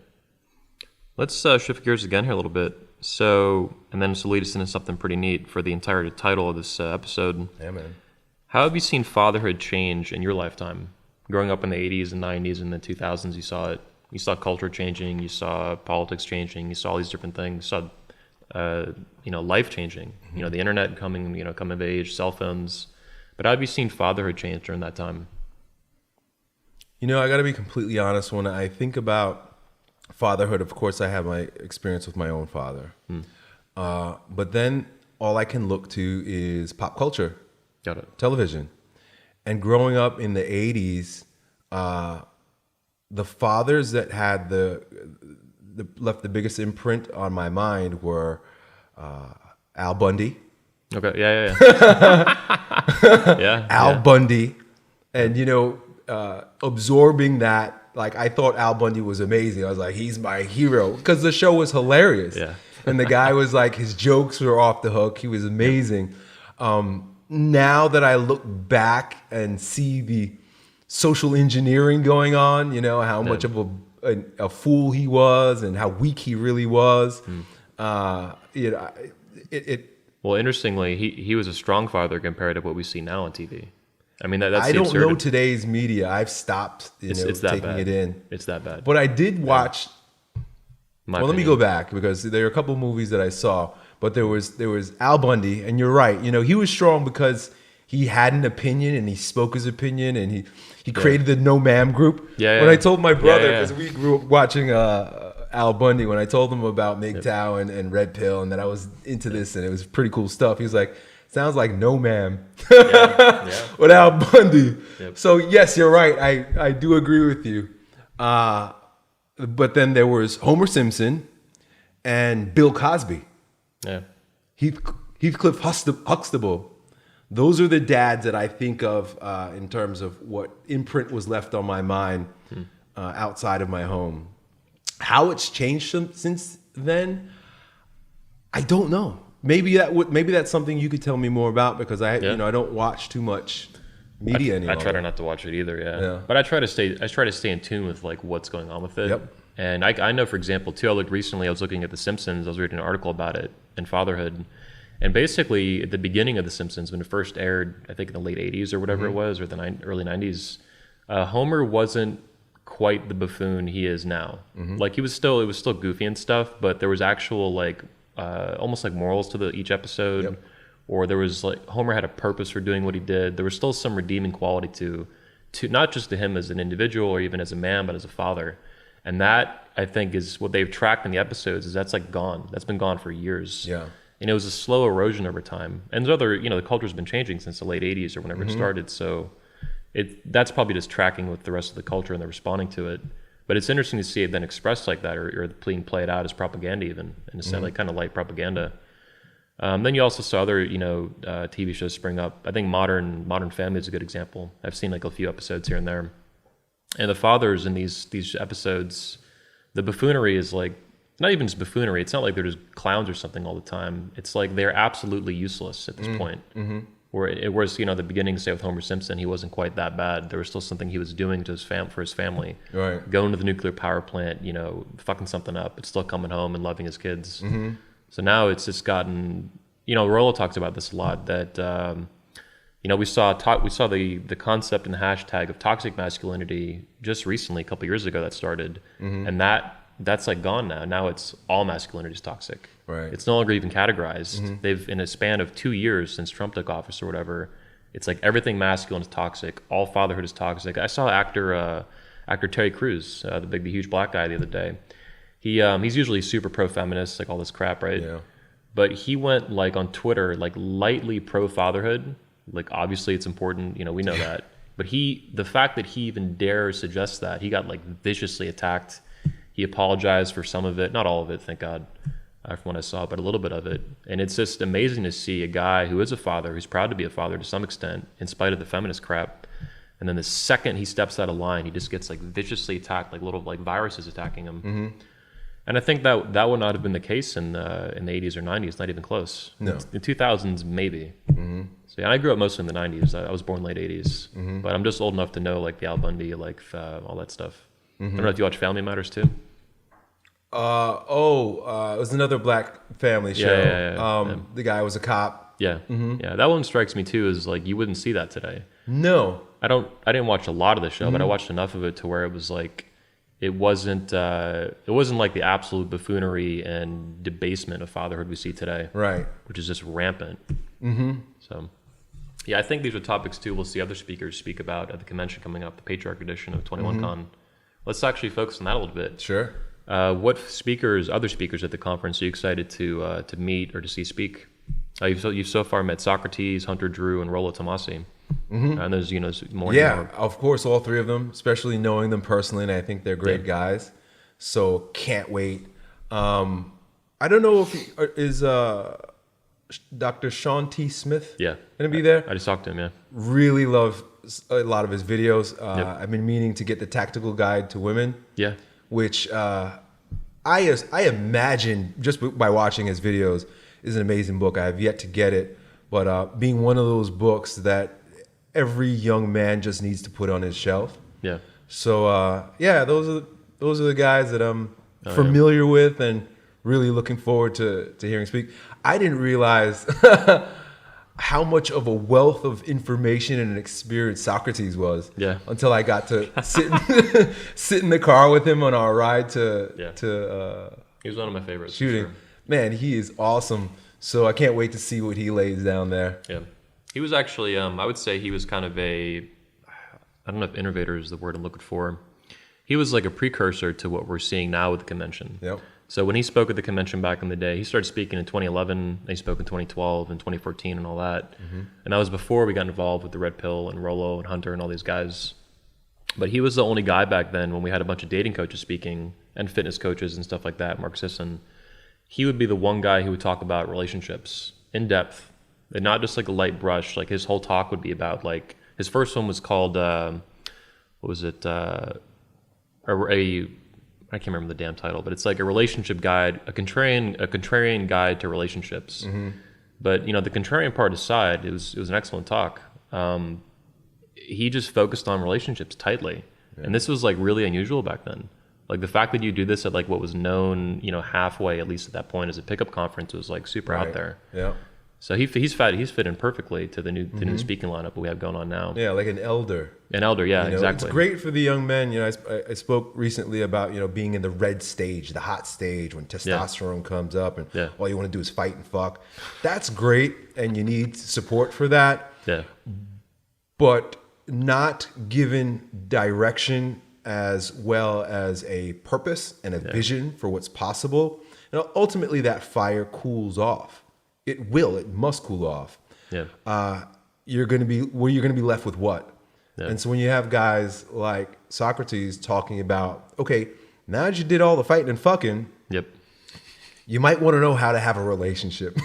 Let's shift gears again here a little bit. So, and then this will lead us into something pretty neat for the entire title of this episode. Yeah, man. How have you seen fatherhood change in your lifetime? Growing up in the 80s and 90s and the 2000s, you saw it. You saw culture changing, you saw politics changing, you saw all these different things, you saw life changing, the internet coming of age, cell phones. But how have you seen fatherhood change during that time? I got to be completely honest. When I think about fatherhood, of course, I have my experience with my own father. But then all I can look to is pop culture, television. And growing up in the 80s, the fathers that had left the biggest imprint on my mind were Al Bundy. Okay, yeah. Yeah. Al Bundy. And, absorbing that, like, I thought Al Bundy was amazing. I was like, he's my hero. Because the show was hilarious. Yeah. And the guy was like, his jokes were off the hook. He was amazing. Now that I look back and see the social engineering going on, you know, how much of a fool he was and how weak he really was. You know, Well, interestingly, he was a strong father compared to what we see now on TV. I mean, that's I the don't know absurd. today's media. I've stopped, It's that taking bad. it in. It's that bad. But I did watch. My Well, let me opinion. go back because there are a couple of movies that I saw, but there was Al Bundy, and you're right. You know, he was strong because he had an opinion and he spoke his opinion, and he created the No Ma'am group. Yeah, When yeah. I told my brother, Yeah, yeah. because we grew up watching Al Bundy, when I told him about MGTOW and Red Pill and that I was into this and it was pretty cool stuff, he was like, "Sounds like No Ma'am." Yeah. With Al Bundy. Yep. So yes, you're right. I do agree with you. But then there was Homer Simpson and Bill Cosby, Yeah. Heathcliff Huxtable. Those are the dads that I think of in terms of what imprint was left on my mind outside of my home. How it's changed since then, I don't know. Maybe that's something you could tell me more about because I don't watch too much media anymore. I try to not to watch it either, Yeah. But I try to stay in tune with like what's going on with it. Yep. And I know, for example, too, I was looking at The Simpsons. I was reading an article about it and fatherhood. And basically, at the beginning of The Simpsons, when it first aired, I think in the late 80s or whatever it was, or the early 90s, Homer wasn't quite the buffoon he is now. Like it was still goofy and stuff, but there was actual like almost like morals to each episode. Yep. Or there was like Homer had a purpose for doing what he did. There was still some redeeming quality to not just to him as an individual or even as a man, but as a father. And that I think is what they've tracked in the episodes is that's like gone. That's been gone for years. Yeah. And it was a slow erosion over time. And there's other, the culture's been changing since the late 80s or whenever it started. So that's probably just tracking with the rest of the culture and they're responding to it. But it's interesting to see it then expressed like that or being played out as propaganda even, in a sense, like kind of light propaganda. Then you also saw other, TV shows spring up. I think Modern Family is a good example. I've seen like a few episodes here and there. And the fathers in these episodes, the buffoonery is like, not even just buffoonery. It's not like they're just clowns or something all the time. It's like they're absolutely useless at this point. Whereas, the beginning, say with Homer Simpson, he wasn't quite that bad. There was still something he was doing to for his family. Right. Going to the nuclear power plant, fucking something up, but still coming home and loving his kids. So now it's just gotten, Rollo talks about this a lot, that, we saw the concept and the hashtag of toxic masculinity just recently, a couple years ago that started. And that's like gone now. Now it's all masculinity is toxic. Right. It's no longer even categorized. They've, in a span of 2 years since Trump took office or whatever, it's like everything masculine is toxic. All fatherhood is toxic. I saw actor Terry Crews, the huge black guy the other day. He's usually super pro-feminist, like all this crap, right? Yeah. But he went like on Twitter, like lightly pro-fatherhood. Like obviously it's important, we know that. But the fact that he even dares suggest that, he got like viciously attacked. He apologized for some of it, not all of it, thank God, from what I saw, but a little bit of it. And it's just amazing to see a guy who is a father, who's proud to be a father to some extent, in spite of the feminist crap. And then the second he steps out of line, he just gets like viciously attacked, like little like viruses attacking him. And I think that would not have been the case in the 80s or 90s, not even close. No. In 2000s, maybe. So yeah, I grew up mostly in the 90s. I was born late 80s. But I'm just old enough to know like the Al Bundy, like all that stuff. I don't know if you watch Family Matters too. It was another black family show. Yeah. The guy was a cop. Yeah. Yeah, that one strikes me too as like you wouldn't see that today. No. I didn't watch a lot of the show, but I watched enough of it to where it was like it wasn't like the absolute buffoonery and debasement of fatherhood we see today. Right. Which is just rampant. So yeah, I think these are topics too we'll see other speakers speak about at the convention coming up, the Patriarchy edition of 21Con. Let's actually focus on that a little bit. Sure. What other speakers at the conference are you excited to meet or to see speak? You've so far met Socrates, Hunter Drew, and Rollo Tomasi. And there's more. Yeah, and more. of course, all three of them, especially knowing them personally, and I think they're great guys. So can't wait. I don't know if is Dr. Sean T. Smith gonna be there. I just talked to him. Yeah. Really love a lot of his videos. I've been meaning to get the Tactical Guide to Women. Yeah. Which I imagine just by watching his videos is an amazing book. I have yet to get it, but being one of those books that every young man just needs to put on his shelf. Yeah. So yeah, those are the guys that I'm familiar with and really looking forward to hearing speak. I didn't realize how much of a wealth of information and experience Socrates was. Yeah. Until I got to sit in the car with him on our ride to he was one of my favorites. Shooting. Sure. Man, he is awesome. So I can't wait to see what he lays down there. Yeah. He was actually, I would say he was kind of I don't know if innovator is the word I'm looking for. He was like a precursor to what we're seeing now with the convention. Yep. So when he spoke at the convention back in the day, he started speaking in 2011, and he spoke in 2012 and 2014 and all that. Mm-hmm. And that was before we got involved with the Red Pill and Rollo and Hunter and all these guys. But he was the only guy back then when we had a bunch of dating coaches speaking and fitness coaches and stuff like that, Mark Sisson. He would be the one guy who would talk about relationships in depth and not just like a light brush. Like his whole talk would be about like, his first one was called, what was it? I can't remember the damn title, but it's like a relationship guide, a contrarian guide to relationships. Mm-hmm. But you know, the contrarian part aside, it was an excellent talk. He just focused on relationships tightly, and this was like really unusual back then. Like the fact that you do this at like what was known, you know, halfway at least at that point as a pickup conference was like super out there. Yeah. So he's fit in perfectly to the new speaking lineup that we have going on now. Yeah, like an elder. An elder, yeah, You know, exactly. It's great for the young men. You know, I spoke recently about, you know, being in the red stage, the hot stage when testosterone comes up and all you want to do is fight and fuck. That's great, and you need support for that. Yeah. But not given direction as well as a purpose and a vision for what's possible. And ultimately that fire cools off. It must cool off. Yeah. You're going to be left with what? Yeah. And so when you have guys like Socrates talking about, okay, now that you did all the fighting and fucking, Yep. you might want to know how to have a relationship.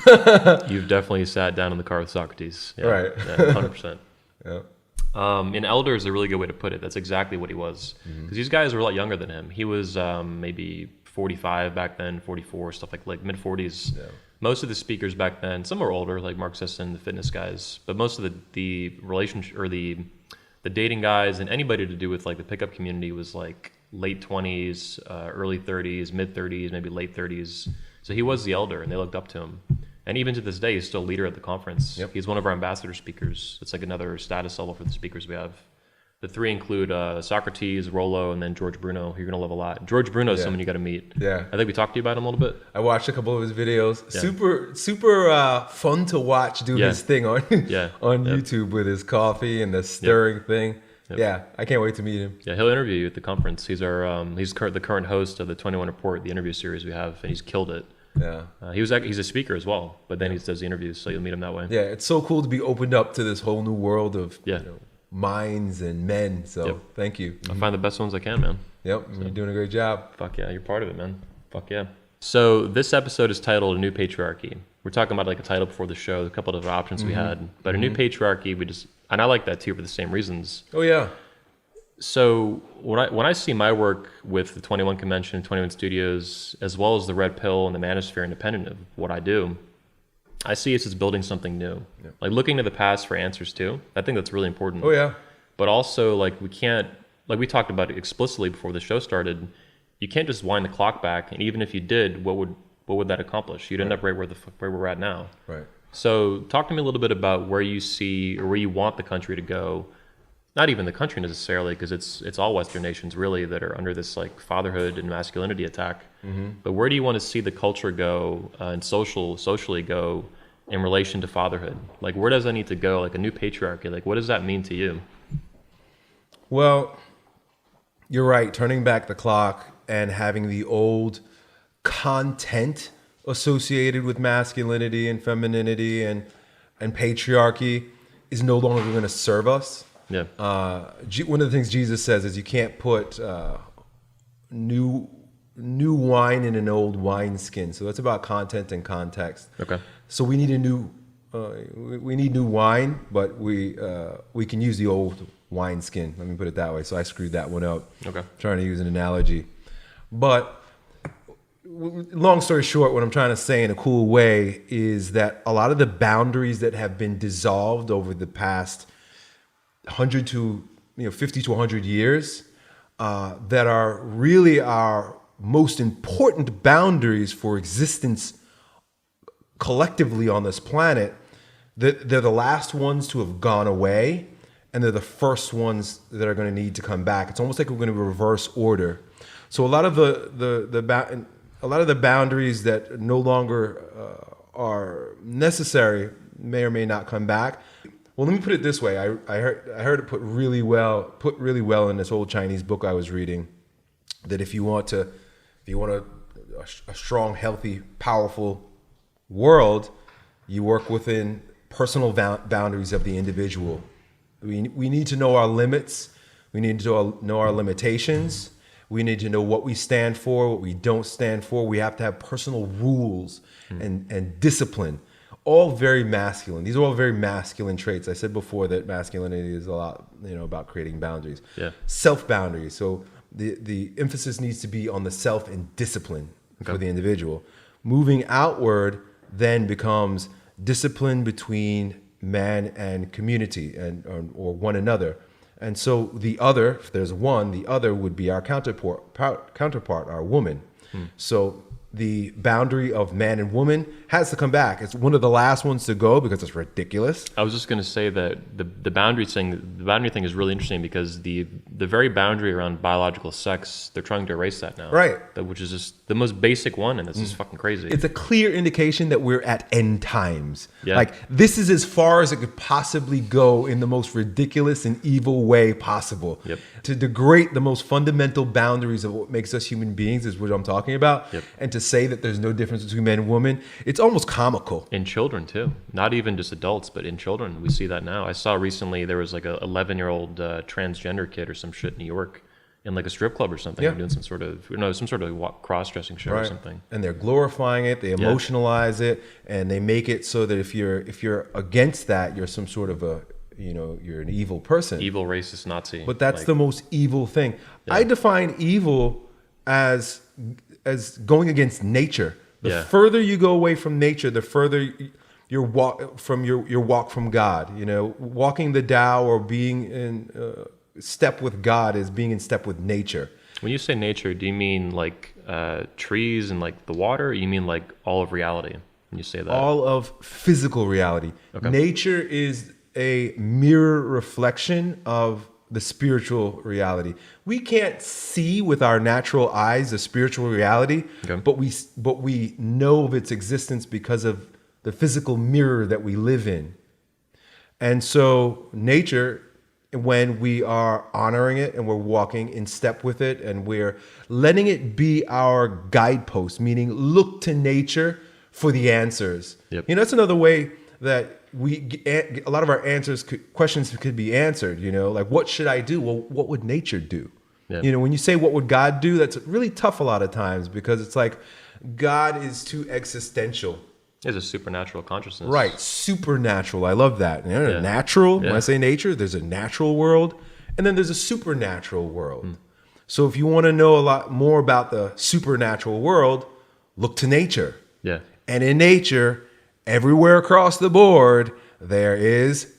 You've definitely sat down in the car with Socrates. Yeah. Right. Yeah, 100%. Yeah. An elder is a really good way to put it. That's exactly what he was. Because these guys were a lot younger than him. He was maybe 45 back then, 44, stuff like mid 40s. Yeah. Most of the speakers back then, some were older, like Mark Sisson, the fitness guys, but most of the relationship or the dating guys and anybody to do with like the pickup community was like late 20s, early 30s, mid 30s, maybe late 30s. So he was the elder, and they looked up to him. And even to this day, he's still leader at the conference. Yep. He's one of our ambassador speakers. It's like another status level for the speakers we have. The three include Socrates, Rollo, and then George Bruno, who you're going to love a lot. George Bruno is someone you got to meet. Yeah. I think we talked to you about him a little bit. I watched a couple of his videos. Yeah. Super fun to watch do his thing on on Yep. YouTube with his coffee and the stirring thing. Yep. Yeah, I can't wait to meet him. Yeah, he'll interview you at the conference. He's our the current host of the 21 Report, the interview series we have, and he's killed it. Yeah. He's a speaker as well, but then he does the interviews, so you'll meet him that way. Yeah, it's so cool to be opened up to this whole new world of Yeah. minds and men. So thank you. I find the best ones I can, man. Yep, you're doing a great job. Fuck yeah, you're part of it, man. Fuck yeah. So this episode is titled A New Patriarchy. We're talking about like a title before the show, a couple of options we had, but A New Patriarchy, and I like that too for the same reasons. Oh yeah. So when I see my work with the 21 Convention, 21 Studios, as well as the Red Pill and the Manosphere, independent of what I do, I see us as building something new. Yeah. Like looking to the past for answers too. I think that's really important. Oh yeah. But also like we can't, like we talked about it explicitly before the show started, you can't just wind the clock back. And even if you did, what would that accomplish? You'd end up right where we're at now. Right. So talk to me a little bit about where you see or where you want the country to go. Not even the country necessarily, because it's all Western nations really that are under this like fatherhood and masculinity attack. But where do you want to see the culture go and socially go in relation to fatherhood? Like where does that need to go? Like a new patriarchy. Like what does that mean to you? Well, you're right. Turning back the clock and having the old content associated with masculinity and femininity and patriarchy is no longer going to serve us. Yeah. One of the things Jesus says is you can't put new wine in an old wineskin. So that's about content and context. Okay. So we need we need new wine, but we can use the old wineskin. Let me put it that way. So I screwed that one up. Okay. Trying to use an analogy, but long story short, what I'm trying to say in a cool way is that a lot of the boundaries that have been dissolved over the past 100 to 50 to 100 years, that are really our most important boundaries for existence collectively on this planet, they're the last ones to have gone away, and they're the first ones that are going to need to come back. It's almost like we're going to reverse order. So a lot of the boundaries that no longer are necessary may or may not come back. Well, let me put it this way. I heard it put really well in this old Chinese book I was reading, that if you want a strong, healthy, powerful world, you work within personal boundaries of the individual. We need to know our limits. We need to know our limitations. We need to know what we stand for, what we don't stand for. We have to have personal rules and discipline. All very masculine. These are all very masculine traits. I said before that masculinity is a lot, about creating boundaries. Yeah. Self-boundaries. So the emphasis needs to be on the self and discipline for the individual. Moving outward then becomes discipline between man and community or one another. And so the other, if there's one, the other would be our counterpart, our woman. So the boundary of man and woman has to come back. It's one of the last ones to go because it's ridiculous. I was just going to say that the boundary thing is really interesting because the very boundary around biological sex, they're trying to erase that now. Right. Which is just the most basic one, and it's just fucking crazy. It's a clear indication that we're at end times. Yeah. Like, this is as far as it could possibly go in the most ridiculous and evil way possible. Yep. To degrade the most fundamental boundaries of what makes us human beings is what I'm talking about. Yep. And to say that there's no difference between men and women, it's almost comical. In children too, not even just adults, but in children, we see that now. I saw recently there was like a 11-year-old transgender kid or some shit in New York in like a strip club or something, Yeah. doing some sort of cross-dressing show or something. And they're glorifying it, they emotionalize it, and they make it so that if you're against that, you're some sort of you're an evil person. Evil, racist, Nazi. But that's the most evil thing. I define evil as going against nature. The further you go away from nature, the further your walk from God. Walking the Tao or being in step with God is being in step with nature. When you say nature, do you mean like trees and like the water, or you mean like all of reality when you say that? All of physical reality. Okay. Nature is a mirror reflection of the spiritual reality. We can't see with our natural eyes the spiritual reality, but we know of its existence because of the physical mirror that we live in. And so nature, when we are honoring it and we're walking in step with it and we're letting it be our guidepost, meaning look to nature for the answers. Yep. That's another way that a lot of our questions could be answered, like, what should I do? Well, what would nature do? Yeah. When you say, what would God do? That's really tough a lot of times because it's like God is too existential. There's a supernatural consciousness. Right. Supernatural. I love that. Natural. When I say nature, there's a natural world and then there's a supernatural world. So if you want to know a lot more about the supernatural world, look to nature. Yeah. And in nature, everywhere across the board, there is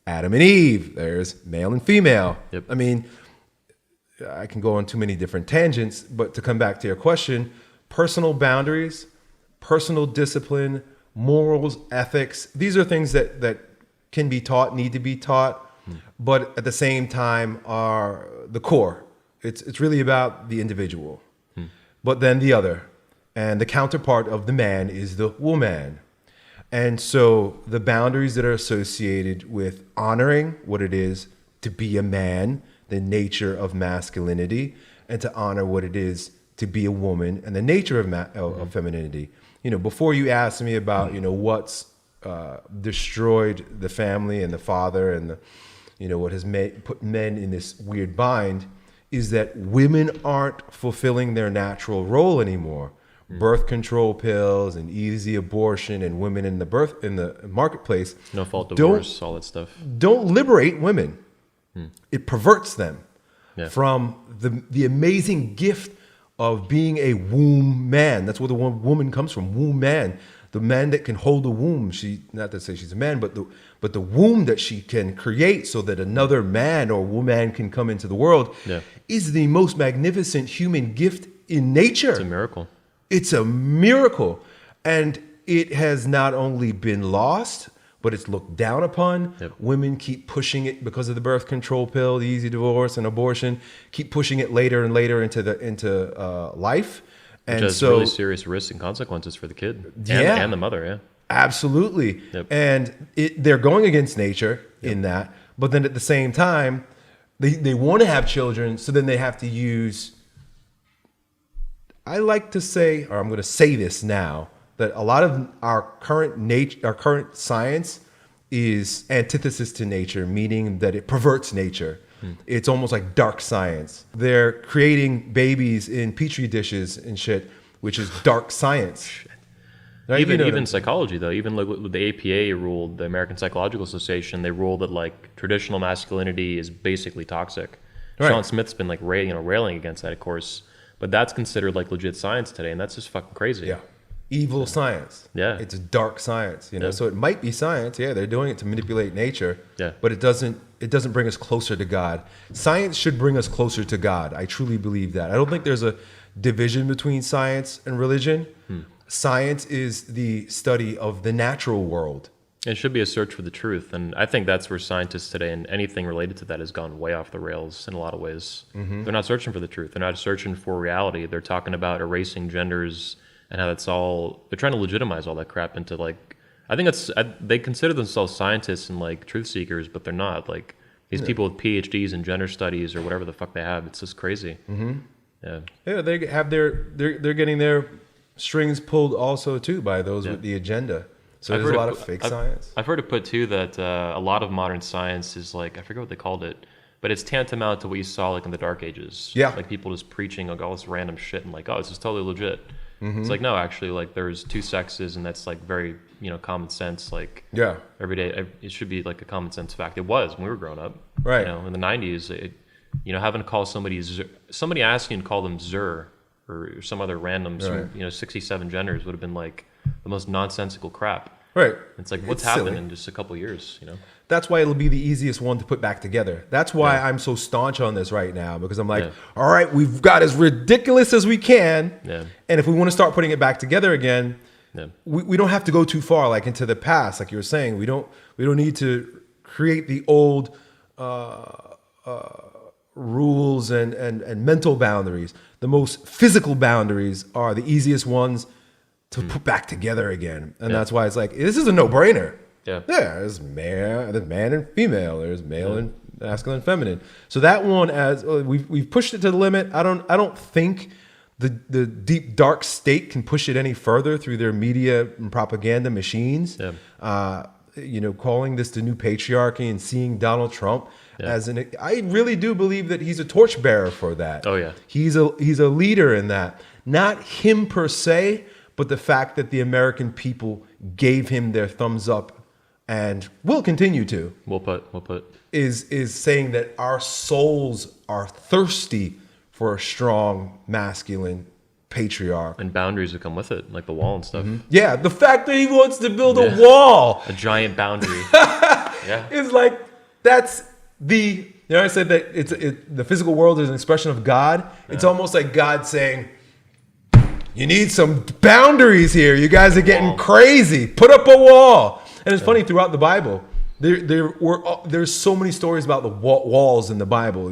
Adam and Eve. There's male and female. Yep. I mean, I can go on too many different tangents, but to come back to your question, personal boundaries, personal discipline, morals, ethics, these are things that can be taught, need to be taught, but at the same time are the core. It's really about the individual. But then the other, and the counterpart of the man is the woman. And so the boundaries that are associated with honoring what it is to be a man, the nature of masculinity, and to honor what it is to be a woman and the nature of femininity. Before you asked me about, what's destroyed the family and the father and what has put men in this weird bind is that women aren't fulfilling their natural role anymore. Birth control pills and easy abortion and women in the marketplace. No fault divorce, all that stuff. Don't liberate women. It perverts them Yeah. from the amazing gift of being a womb man. That's where the woman comes from, womb man. The man that can hold a womb. She, not to say she's a man, but the womb that she can create so that another man or woman can come into the world is the most magnificent human gift in nature. It's a miracle. It's a miracle. And it has not only been lost, but it's looked down upon. Yep. Women keep pushing it because of the birth control pill, the easy divorce and abortion, keep pushing it later and later into life. Which And has so really serious risks and consequences for the kid and the mother, yeah. Absolutely. Yep. And they're going against nature in that. But then at the same time, they want to have children, so then they have to use, I like to say, or I'm going to say this now, that a lot of our current science is antithesis to nature, meaning that it perverts nature. It's almost like dark science. They're creating babies in petri dishes and shit, which is dark science. Right? Even psychology, though, even like with the APA ruled, the American Psychological Association, they ruled that like traditional masculinity is basically toxic. Right. Sean Smith's been like railing against that, of course, but that's considered like legit science today, and that's just fucking crazy. Yeah. Evil science. Yeah. It's dark science, you know. Yeah. So it might be science. Yeah, they're doing it to manipulate nature. Yeah. But it doesn't bring us closer to God. Science should bring us closer to God. I truly believe that. I don't think there's a division between science and religion. Science is the study of the natural world. It should be a search for the truth, and I think that's where scientists today and anything related to that has gone way off the rails in a lot of ways. They're not searching for the truth. They're not searching for reality. They're talking about erasing genders and how that's all. They're trying to legitimize all that crap into like. I think they consider themselves scientists and like truth seekers, but they're not. Like these people with PhDs in gender studies or whatever the fuck they have. It's just crazy. Yeah. Yeah, they have they're getting their strings pulled also too by those with the agenda. So there's a lot of fake science. I've heard it put too that a lot of modern science is like, I forget what they called it, but it's tantamount to what you saw like in the Dark Ages. Yeah. Like people just preaching like all this random shit and like, oh, this is totally legit. It's like, no, actually, like there's two sexes and that's like very, common sense. Like every day, it should be like a common sense fact. It was when we were growing up. Right. In the 90s, having to call somebody asking to call them Zer or some other random, 67 genders would have been like the most nonsensical crap. Right. It's like, what's happened in just a couple of years, That's why it'll be the easiest one to put back together. That's why I'm so staunch on this right now, because I'm like, all right, we've got as ridiculous as we can. Yeah. And if we want to start putting it back together again, we don't have to go too far, like into the past, like you were saying. We don't need to create the old rules and mental boundaries. The most physical boundaries are the easiest ones to put back together again. And that's why it's like, this is a no-brainer. Yeah, there's man and female. There's male and masculine and feminine. So that one, as we've pushed it to the limit. I don't think the deep dark state can push it any further through their media and propaganda machines. Calling this the new patriarchy and seeing Donald Trump as I really do believe that he's a torchbearer for that. Oh yeah, he's a leader in that. Not him per se, but the fact that the American people gave him their thumbs up and will continue to. We'll put is saying that our souls are thirsty for a strong masculine patriarch. And boundaries that come with it, like the wall and stuff. Yeah, the fact that he wants to build a wall. A giant boundary. It's like, that's the, I said that the physical world is an expression of God. It's almost like God saying, you need some boundaries here. You guys are getting crazy. Put up a wall. And it's funny, throughout the Bible, there's so many stories about the walls in the Bible.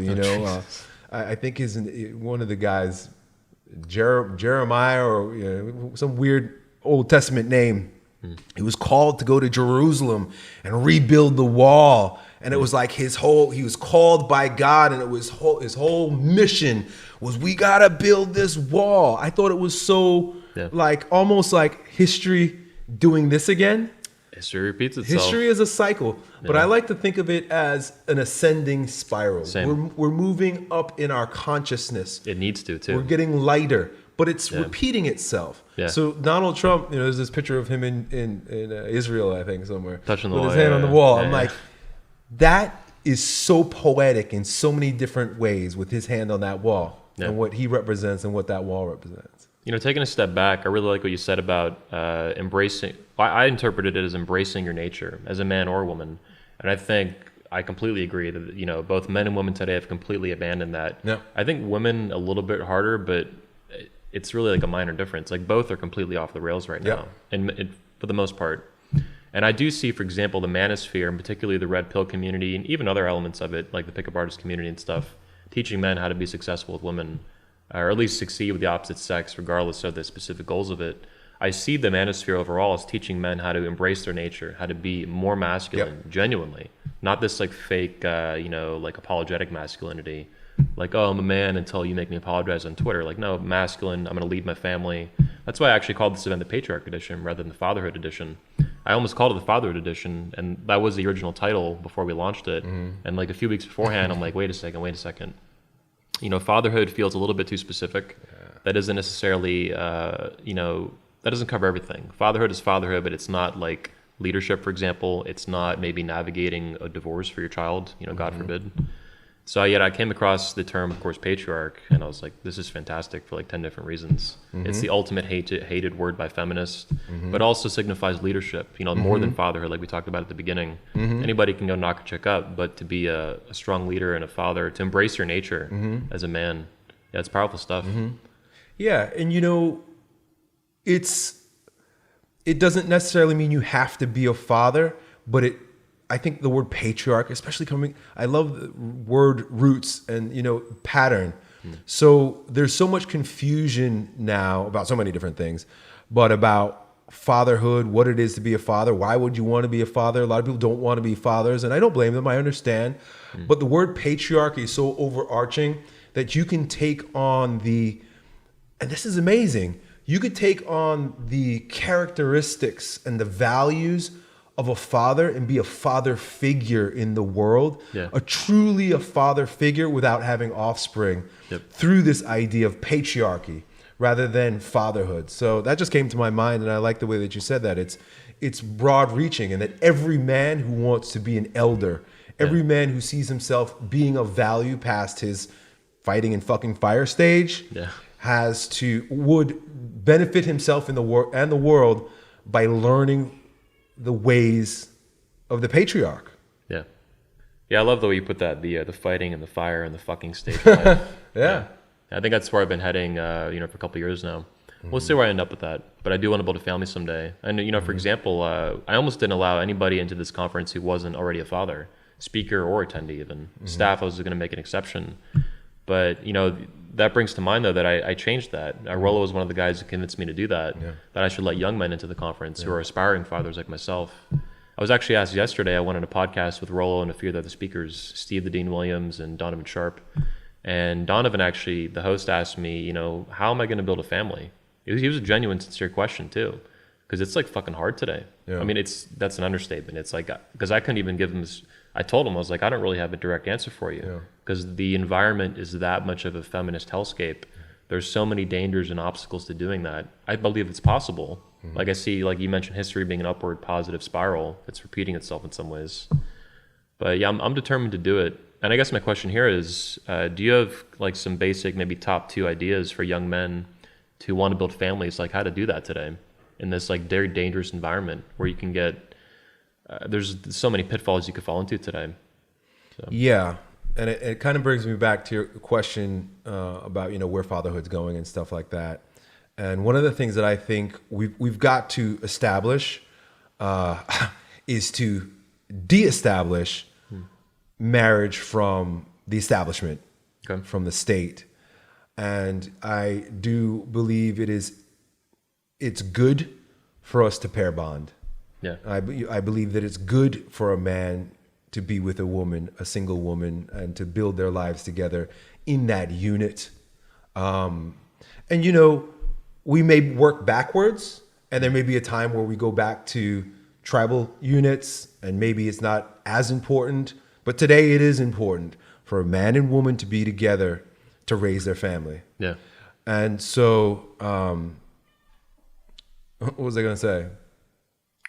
I think one of the guys, Jeremiah, or some weird Old Testament name, he was called to go to Jerusalem and rebuild the wall. And it was like he was called by God, and it was his whole mission was, we gotta build this wall. I thought it was so like almost like history doing this again. History repeats itself. History is a cycle, but I like to think of it as an ascending spiral. Same. We're moving up in our consciousness. It needs to too. We're getting lighter, but it's repeating itself. Yeah. So Donald Trump, there's this picture of him in Israel, I think, somewhere, touching the with wall, his hand on the wall. Yeah, I'm like, that is so poetic in so many different ways with his hand on that wall. Yeah. and what he represents and what that wall represents. You know, taking a step back, I really like what you said about embracing. I interpreted it as embracing your nature as a man or a woman, and I think I completely agree that, you know, both men and women today have completely abandoned that. Yeah. I think women a little bit harder, but it's really like a minor difference. Like both are completely off the rails right now, and for the most part. And I do see, for example, the Manosphere, and particularly the Red Pill community, and even other elements of it, like the pickup artist community and stuff, teaching men how to be successful with women, or at least succeed with the opposite sex, regardless of the specific goals of it. I see the Manosphere overall as teaching men how to embrace their nature, how to be more masculine, genuinely, not this like fake, you know, like apologetic masculinity. Like, oh, I'm a man until you make me apologize on Twitter. Like, no, masculine, I'm going to lead my family. That's why I actually called this event the Patriarch Edition rather than the Fatherhood Edition. I almost called it the Fatherhood Edition, and that was the original title before we launched it. And like a few weeks beforehand, I'm like, wait a second. You know, fatherhood feels a little bit too specific. That isn't necessarily, you know, that doesn't cover everything. Fatherhood is fatherhood, but it's not like leadership, for example. It's not maybe navigating a divorce for your child, you know, God forbid. So yet I came across the term, of course, patriarch, and I was like, this is fantastic for like 10 different reasons. It's the ultimate hated word by feminists, but also signifies leadership, you know, more than fatherhood, like we talked about at the beginning. Anybody can go knock a chick up, but to be a strong leader and a father, to embrace your nature as a man, yeah, it's powerful stuff. Yeah, and you know, it doesn't necessarily mean you have to be a father, but I think the word patriarch, especially I love the word roots and, you know, pattern. So there's so much confusion now about so many different things, but about fatherhood, what it is to be a father. Why would you want to be a father? A lot of people don't want to be fathers, and I don't blame them. I understand. But the word patriarchy is so overarching that you can take on and this is amazing, you could take on the characteristics and the values of a father and be a father figure in the world, truly a father figure without having offspring through this idea of patriarchy rather than fatherhood. So that just came to my mind, and I like the way that you said that. It's broad reaching, and that every man who wants to be an elder, every man who sees himself being of value past his fighting and fucking fire stage would benefit himself in the world by learning the ways of the patriarch. Yeah, I love the way you put that, the fighting and the fire and the fucking stage of life. I think that's where I've been heading, you know, for a couple of years now. We'll see where I end up with that, but I do want to build a family someday. And, you know, for example, I almost didn't allow anybody into this conference who wasn't already a father, speaker or attendee even. Staff, I was going to make an exception. But, you know, that brings to mind, though, that I changed that. Rollo was one of the guys who convinced me to do that, that I should let young men into the conference who are aspiring fathers like myself. I was actually asked yesterday, I went on a podcast with Rollo and a few of the other speakers, Steve the Dean Williams and Donovan Sharp. And Donovan, actually, the host, asked me, you know, how am I going to build a family? He was a genuine, sincere question, too, because it's like fucking hard today. I mean, that's an understatement. It's like, because I couldn't even give him this. I told him, I was like, I don't really have a direct answer for you, because the environment is that much of a feminist hellscape. There's so many dangers and obstacles to doing that. I believe it's possible. Like I see, like you mentioned, history being an upward positive spiral. It's repeating itself in some ways. But yeah, I'm determined to do it. And I guess my question here is, do you have like some basic, maybe top 2 ideas for young men to want to build families, like how to do that today in this like very dangerous environment where you can get, there's so many pitfalls you could fall into today. So. Yeah. And it kind of brings me back to your question about, you know, where fatherhood's going and stuff like that. And one of the things that I think we've got to establish is to de-establish marriage from the establishment, from the state. And I do believe it's good for us to pair bond. I believe that it's good for a man to be with a woman, a single woman, and to build their lives together in that unit. And, you know, we may work backwards, and there may be a time where we go back to tribal units, and maybe it's not as important. But today it is important for a man and woman to be together to raise their family. And so, what was I going to say?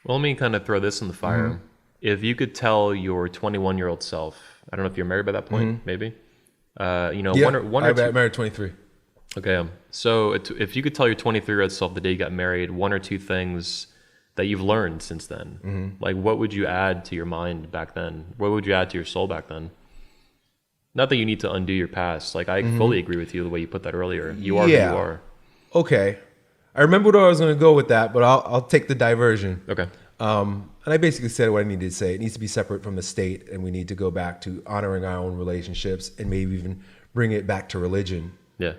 Well, let me kind of throw this in the fire. If you could tell your 21-year-old self, I don't know if you're married by that point, maybe, Yeah, one or I two. married 23. Okay, so if you could tell your 23-year-old self the day you got married, one or two things that you've learned since then, like what would you add to your mind back then? What would you add to your soul back then? Not that you need to undo your past. Like I fully agree with you the way you put that earlier. You are who you are. Okay. I remember where I was going to go with that, but I'll take the diversion. Okay. And I basically said what I needed to say. It needs to be separate from the state, and we need to go back to honoring our own relationships and maybe even bring it back to religion. Yeah.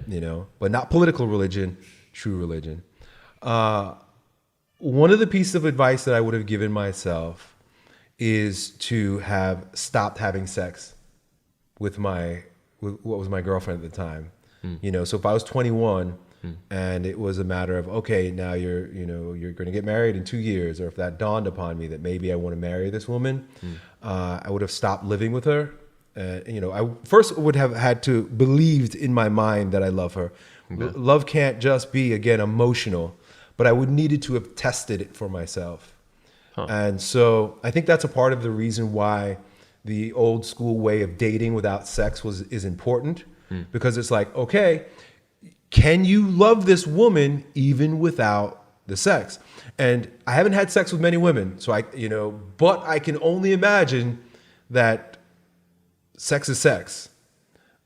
But not political religion, true religion. One of the pieces of advice that I would have given myself is to have stopped having sex with what was my girlfriend at the time. So if I was 21 and it was a matter of, okay, now you're going to get married in 2 years, or if that dawned upon me that maybe I want to marry this woman, I would have stopped living with her. I first would have had to believed in my mind that I love her. Okay. Love can't just be, again, emotional, but I would needed to have tested it for myself. And so I think that's a part of the reason why the old school way of dating without sex is important, because it's like, okay, can you love this woman even without the sex? And I haven't had sex with many women, so but I can only imagine that sex is sex.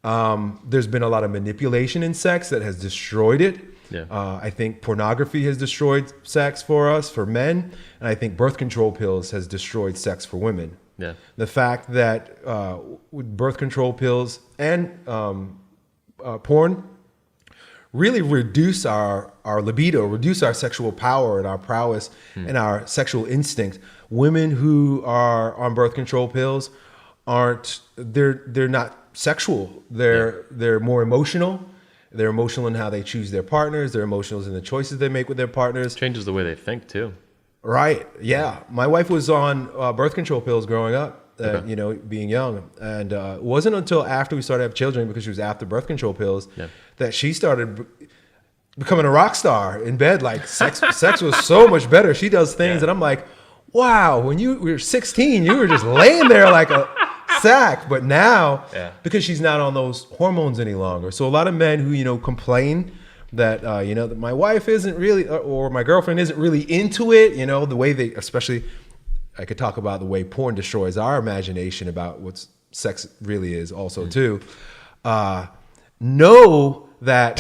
There's been a lot of manipulation in sex that has destroyed it. Yeah. I think pornography has destroyed sex for us, for men, and I think birth control pills has destroyed sex for women. Yeah. The fact that with birth control pills and porn really reduce our libido, reduce our sexual power and our prowess and our sexual instinct. Women who are on birth control pills they're not sexual. They're more emotional. They're emotional in how they choose their partners. They're emotional in the choices they make with their partners. Changes the way they think too. Right. Yeah. My wife was on birth control pills growing up, being young. And it wasn't until after we started to have children, because she was after birth control pills, that she started becoming a rock star in bed. Like sex was so much better. She does things and I'm like, wow, when you were 16, you were just laying there like a sack. But now, because she's not on those hormones any longer. So a lot of men who, complain that, that my wife isn't really, or my girlfriend isn't really into it, the way especially, I could talk about the way porn destroys our imagination about what sex really is also too. Know that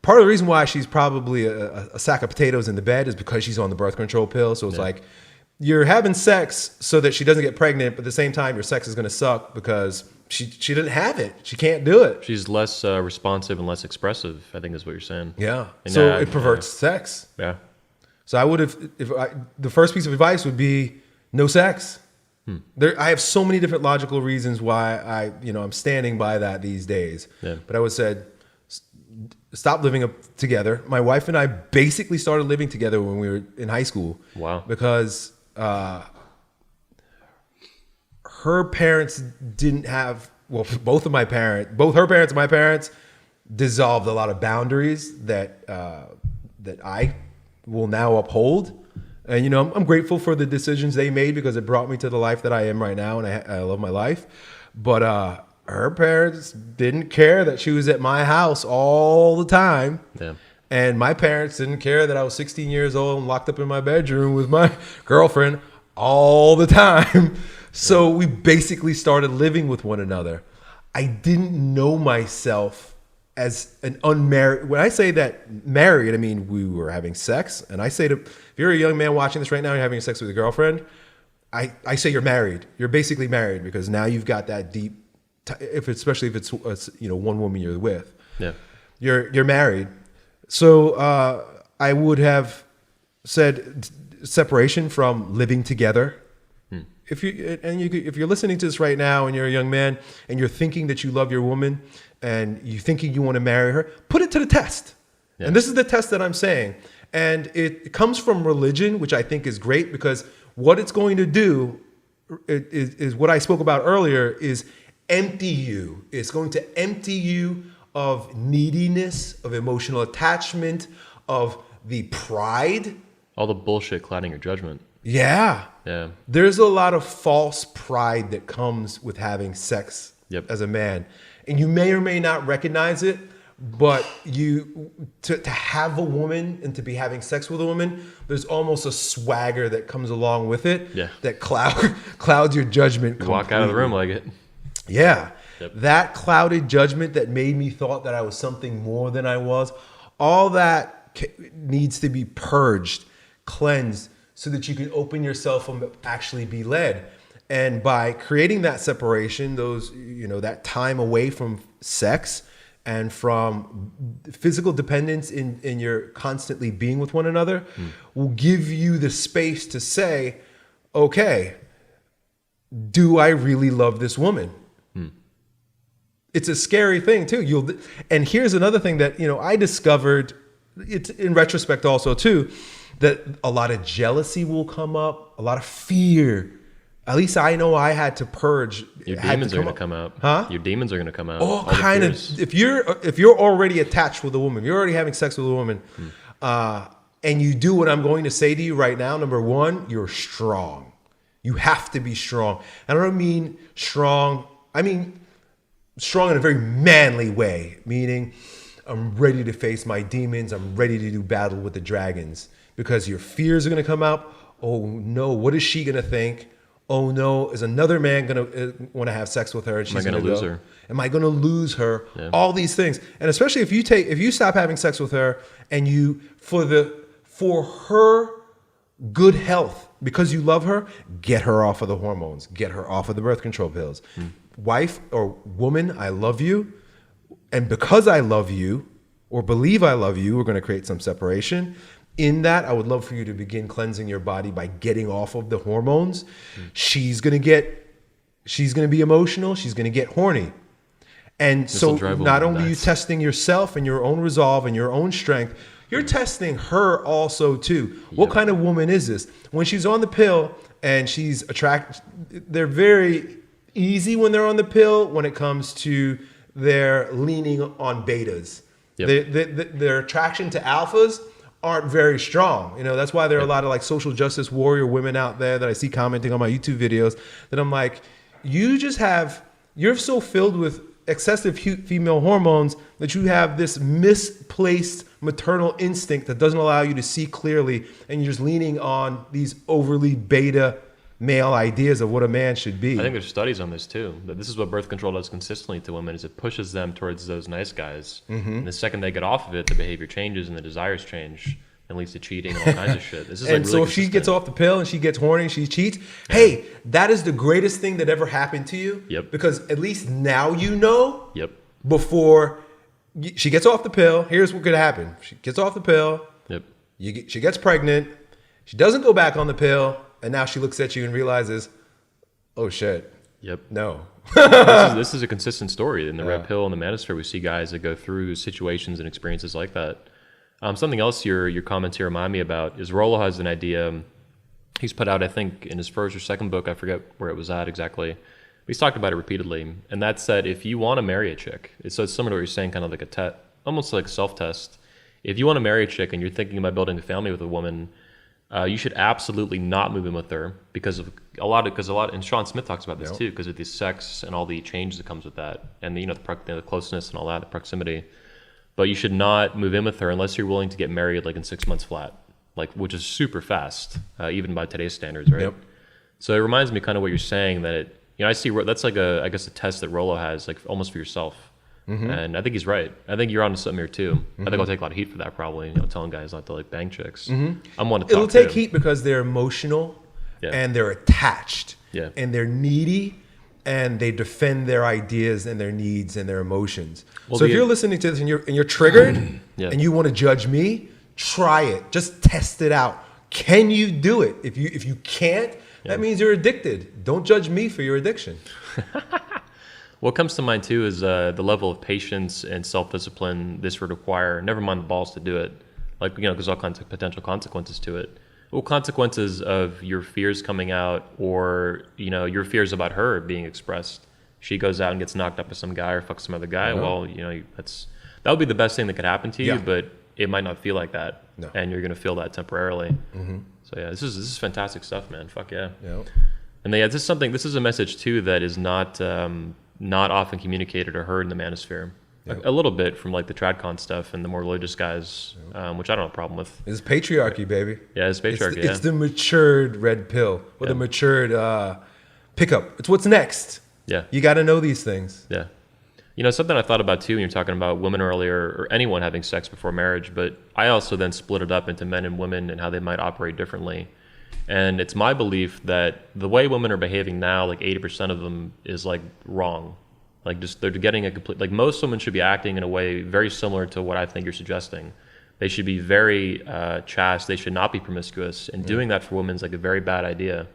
part of the reason why she's probably a sack of potatoes in the bed is because she's on the birth control pill. So it's like, you're having sex so that she doesn't get pregnant, but at the same time, your sex is going to suck because she didn't have it. She can't do it. She's less responsive and less expressive, I think is what you're saying. Yeah. And so it perverts sex. Yeah. So I would have, the first piece of advice would be no sex. I have so many different logical reasons why I'm standing by that these days. Yeah. But I would said, stop living together. My wife and I basically started living together when we were in high school. Wow. Because her parents didn't have, both her parents and my parents dissolved a lot of boundaries that I will now uphold. And, I'm grateful for the decisions they made because it brought me to the life that I am right now. And I love my life. But her parents didn't care that she was at my house all the time. Yeah. And my parents didn't care that I was 16 years old and locked up in my bedroom with my girlfriend all the time. So we basically started living with one another. I didn't know myself as an unmarried. When I say that married, I mean we were having sex. And I say if you're a young man watching this right now, you're having sex with your girlfriend, I say you're married. You're basically married because now you've got that deep, especially if it's one woman you're with. Yeah, you're married. So I would have said separation from living together. If you're listening to this right now and you're a young man and you're thinking that you love your woman and you're thinking you want to marry her, put it to the test. Yeah. And this is the test that I'm saying. And it comes from religion, which I think is great because what it's going to do is what I spoke about earlier is empty you. It's going to empty you of neediness, of emotional attachment, of the pride. All the bullshit clouding your judgment. Yeah. Yeah. There's a lot of false pride that comes with having sex as a man. and you may or may not recognize it, but to have a woman and to be having sex with a woman, there's almost a swagger that comes along with it that clouds your judgment completely. Walk out of the room like it. Yeah. Yep. That clouded judgment that made me thought that I was something more than I was, all that needs to be purged, cleansed, so that you can open yourself and actually be led. And by creating that separation, that time away from sex and from physical dependence in your constantly being with one another will give you the space to say, okay, do I really love this woman? It's a scary thing too. And here's another thing that, I discovered, it's in retrospect also too, that a lot of jealousy will come up, a lot of fear. At least I know I had to purge. Your demons are going to come out. Huh? Your demons are going to come out. All kind of. If you're already attached with a woman, you're already having sex with a woman, and you do what I'm going to say to you right now. Number one, you're strong. You have to be strong. And I don't mean strong. I mean strong in a very manly way, meaning I'm ready to face my demons. I'm ready to do battle with the dragons, because your fears are going to come out. Oh no, what is she going to think? Oh no, is another man going to want to have sex with her? And she's going to lose her? Am I going to lose her? Yeah. All these things. And especially if you stop having sex with her and for her good health, because you love her, get her off of the hormones, get her off of the birth control pills. Wife or woman, I love you. And because I love you or believe I love you, we're going to create some separation. In that, I would love for you to begin cleansing your body by getting off of the hormones. She's going to be emotional. She's going to get horny. And so not only are you testing yourself and your own resolve and your own strength, you're testing her also too. Yep. What kind of woman is this? When she's on the pill and she's attracted, they're very easy when they're on the pill when it comes to their leaning on betas. Yep. Their attraction to alphas aren't very strong. That's why there are a lot of like social justice warrior women out there that I see commenting on my YouTube videos that I'm like, you're so filled with excessive female hormones that you have this misplaced maternal instinct that doesn't allow you to see clearly, and you're just leaning on these overly beta male ideas of what a man should be. I think there's studies on this too, that this is what birth control does consistently to women, is it pushes them towards those nice guys. And the second they get off of it, the behavior changes and the desires change, and leads to cheating and all kinds of shit. This is and like really so if she gets off the pill and she gets horny and she cheats, hey, that is the greatest thing that ever happened to you. Yep. Because at least now you know. Yep. Before she gets off the pill, here's what could happen. She gets off the pill. Yep. She gets pregnant. She doesn't go back on the pill. And now she looks at you and realizes, oh shit. Yep. No. this is a consistent story. In the Red Pill and the Manosphere, we see guys that go through situations and experiences like that. Something else your comments here remind me about is Rollo has an idea he's put out, I think, in his first or second book. I forget where it was at exactly. He's talked about it repeatedly. And that's that if you want to marry a chick, it's similar to what you're saying, kind of like almost like a self-test. If you want to marry a chick and you're thinking about building a family with a woman, you should absolutely not move in with her because a lot, and Sean Smith talks about this too, because of the sex and all the changes that comes with that, and the closeness and all that, the proximity. But you should not move in with her unless you're willing to get married like in 6 months flat, which is super fast, even by today's standards, right? Yep. So it reminds me kind of what you're saying, that I see that's like a test that Rollo has, like almost for yourself. And I think he's right. I think you're onto something here too. I think I'll take a lot of heat for that probably, telling guys not to like bang chicks. I'm one to talk. It'll take heat because they're emotional and they're attached and they're needy and they defend their ideas and their needs and their emotions. Well, so if you're listening to this and you're triggered and you want to judge me, try it. Just test it out. Can you do it? If you can't, that means you're addicted. Don't judge me for your addiction. What comes to mind too is the level of patience and self-discipline this would require. Never mind the balls to do it, because all kinds of potential consequences to it. Well, consequences of your fears coming out, or your fears about her being expressed. She goes out and gets knocked up by some guy or fucks some other guy. Well, that would be the best thing that could happen to you, but it might not feel like that, and you're gonna feel that temporarily. So this is fantastic stuff, man. Fuck yeah. And this is a message too that is not not often communicated or heard in the manosphere. Yep. A little bit from like the tradcon stuff and the more religious guys, which I don't have a problem with. It's patriarchy, baby. Yeah, it's patriarchy. It's the matured red pill or the matured pickup. It's what's next. Yeah. You got to know these things. Yeah. You know, something I thought about too when you're talking about women earlier or anyone having sex before marriage, but I also then split it up into men and women and how they might operate differently. And it's my belief that the way women are behaving now, like 80% of them is like wrong. Like just they're getting a complete, like most women should be acting in a way very similar to what I think you're suggesting. They should be very chaste. They should not be promiscuous. And doing that for women is like a very bad idea.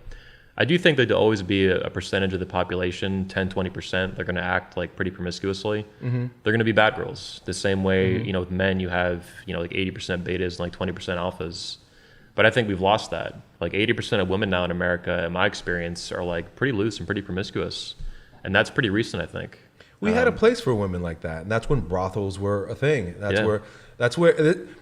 I do think there'd always be a percentage of the population, 10, 20%, they're going to act like pretty promiscuously. They're going to be bad girls. The same way, you know, with men, you have, you know, like 80% betas and like 20% alphas. But I think we've lost that. Like 80% of women now in America, in my experience, are like pretty loose and pretty promiscuous. And that's pretty recent, I think. We had a place for women like that. And that's when brothels were a thing. That's where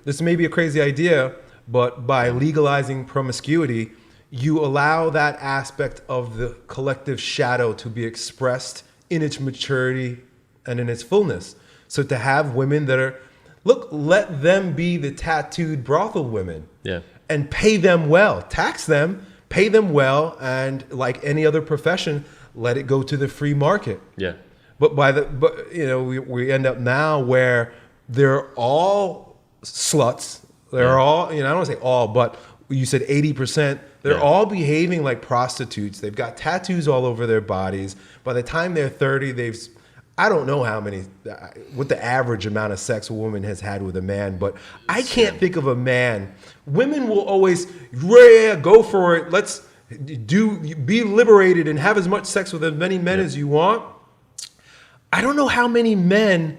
this may be a crazy idea, but by legalizing promiscuity, you allow that aspect of the collective shadow to be expressed in its maturity and in its fullness. So to have women that are, look, let them be the tattooed brothel women. Yeah. And pay them well, tax them, pay them well, and like any other profession, let it go to the free market. Yeah. But you know, we end up now where they're all sluts. They're all, you know, I don't want to say all, but you said 80%. They're all behaving like prostitutes. They've got tattoos all over their bodies. By the time they're 30, I don't know what the average amount of sex a woman has had with a man, but I can't think of a man. Women will always, go for it. Let's be liberated and have as much sex with as many men as you want. I don't know how many men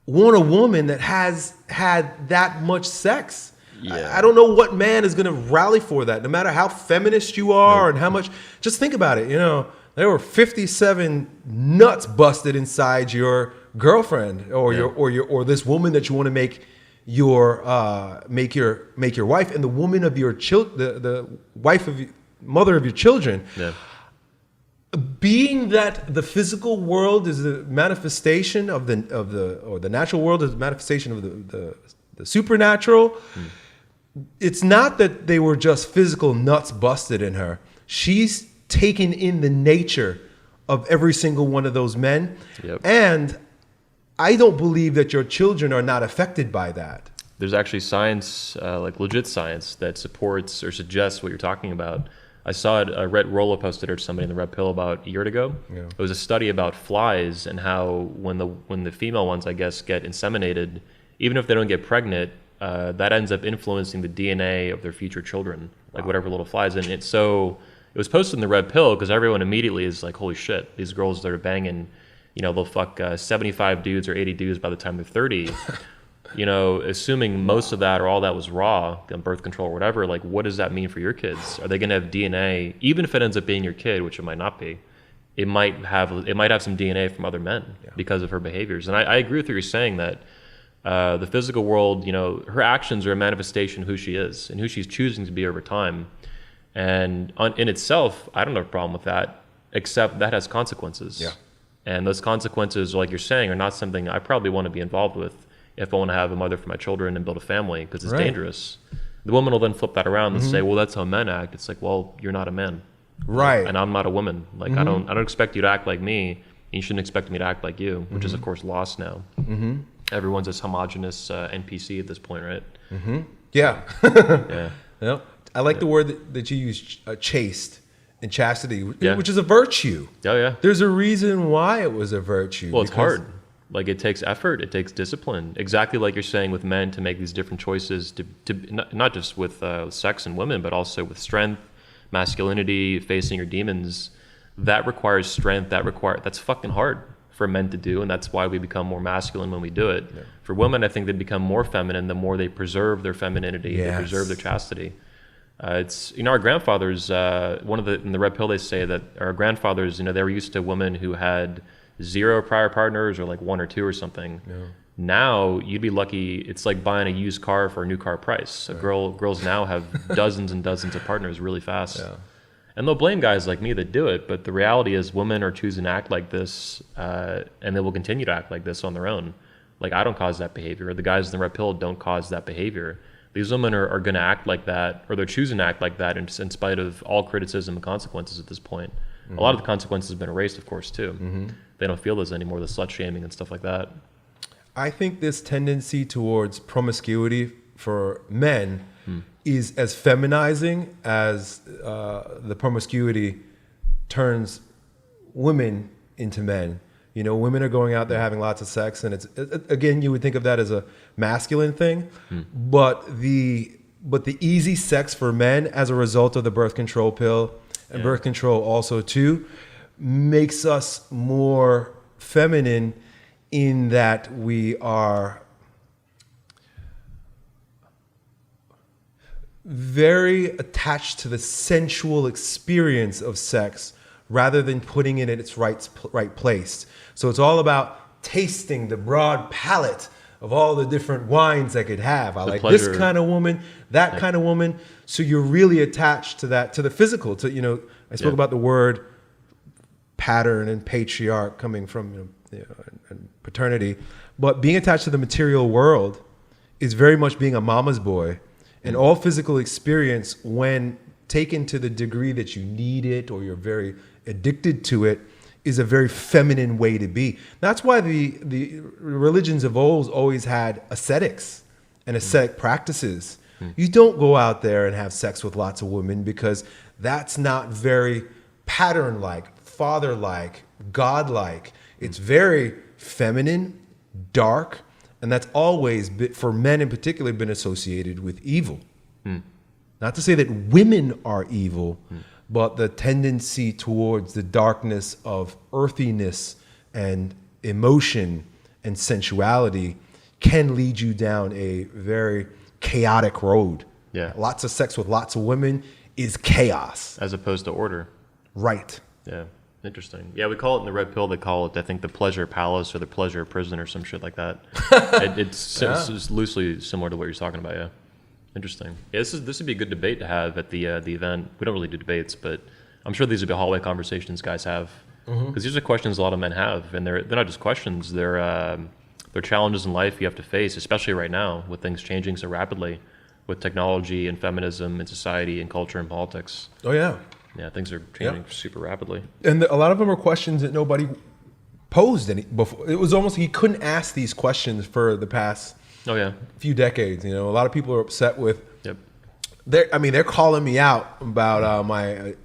want a woman that has had that much sex. Yeah. I don't know what man is going to rally for that, no matter how feminist you are and how much. Just think about it. You know, there were 57 nuts busted inside your girlfriend or this woman that you want to make your wife, and the woman of your the wife of mother of your children. Yeah. Being that the physical world is a manifestation of the natural world is a manifestation of the supernatural. It's not that they were just physical nuts busted in her. She's taken in the nature of every single one of those men. Yep. And I don't believe that your children are not affected by that. There's actually science, like legit science, that supports or suggests what you're talking about. I saw it, Rhett Rollo posted it to somebody in the Red Pill about a year ago. Yeah. It was a study about flies and how when the female ones, I guess, get inseminated, even if they don't get pregnant, that ends up influencing the DNA of their future children, like whatever little flies in it. So it was posted in the Red Pill because everyone immediately is like, holy shit, these girls that are banging, you know, they'll fuck 75 dudes or 80 dudes by the time they're 30. You know, assuming most of that or all that was raw, birth control or whatever, like what does that mean for your kids? Are they going to have DNA, even if it ends up being your kid, which it might not be, it might have some DNA from other men because of her behaviors. And I agree with what you're saying that the physical world, you know, her actions are a manifestation of who she is and who she's choosing to be over time. And in itself, I don't have a problem with that, except that has consequences. Yeah. And those consequences, like you're saying, are not something I probably want to be involved with if I want to have a mother for my children and build a family, because it's dangerous. The woman will then flip that around and say, well, that's how men act. It's like, well, you're not a man. Right. And I'm not a woman. Like, I don't expect you to act like me, and you shouldn't expect me to act like you, which is, of course, lost now. Everyone's this homogenous NPC at this point, right? Yeah. Yeah. Yep. I like the word that you use, chaste and chastity, which is a virtue. Oh, yeah. There's a reason why it was a virtue. Well, it's hard. Like, it takes effort. It takes discipline. Exactly like you're saying with men, to make these different choices, to not just with sex and women, but also with strength, masculinity, facing your demons. That requires strength. That's fucking hard for men to do, and that's why we become more masculine when we do it. Yeah. For women, I think they become more feminine the more they preserve their femininity, they preserve their chastity. It's, you know, our grandfathers, in the Red Pill, they say that our grandfathers, you know, they were used to women who had 0 prior partners or like 1 or 2 or something. Yeah. Now you'd be lucky. It's like buying a used car for a new car price. Girls now have dozens and dozens of partners really fast. Yeah. And they'll blame guys like me that do it, but the reality is women are choosing to act like this, and they will continue to act like this on their own. Like, I don't cause that behavior. The guys in the red pill don't cause that behavior. These women are going to act like that, or they're choosing to act like that in spite of all criticism and consequences at this point. Mm-hmm. A lot of the consequences have been erased, of course, too. Mm-hmm. They don't feel those anymore, the slut-shaming and stuff like that. I think this tendency towards promiscuity for men is as feminizing as the promiscuity turns women into men. You know, women are going out there having lots of sex, and it's again, you would think of that as a masculine thing, but the easy sex for men as a result of the birth control pill and birth control also too makes us more feminine in that we are very attached to the sensual experience of sex rather than putting it in its right place. So it's all about tasting the broad palette of all the different wines I could have. I like this kind of woman, that kind of woman. So you're really attached to that, to the physical. To, you know, I spoke about the word pattern and patriarch coming from and paternity, but being attached to the material world is very much being a mama's boy. And all physical experience, when taken to the degree that you need it or you're very addicted to it, is a very feminine way to be. That's why the religions of old always had ascetics and ascetic practices. You don't go out there and have sex with lots of women because that's not very pattern-like, father-like, God-like. It's very feminine, dark, and that's always, for men in particular, been associated with evil. Not to say that women are evil, but the tendency towards the darkness of earthiness and emotion and sensuality can lead you down a very chaotic road. Yeah. Lots of sex with lots of women is chaos. As opposed to order. Right. Yeah. Interesting. Yeah, we call it in the red pill, they call it, I think, the pleasure palace or the pleasure prison or some shit like that. It's loosely similar to what you're talking about, yeah. Interesting. Yeah, this would be a good debate to have at the event. We don't really do debates, but I'm sure these would be hallway conversations guys have. Because these are questions a lot of men have, and they're not just questions, they're challenges in life you have to face, especially right now with things changing so rapidly with technology and feminism and society and culture and politics. Oh, yeah. Yeah, things are changing super rapidly. And a lot of them are questions that nobody posed any before. It was almost, he couldn't ask these questions for the past few decades. You know, a lot of people are upset with, they're calling me out about my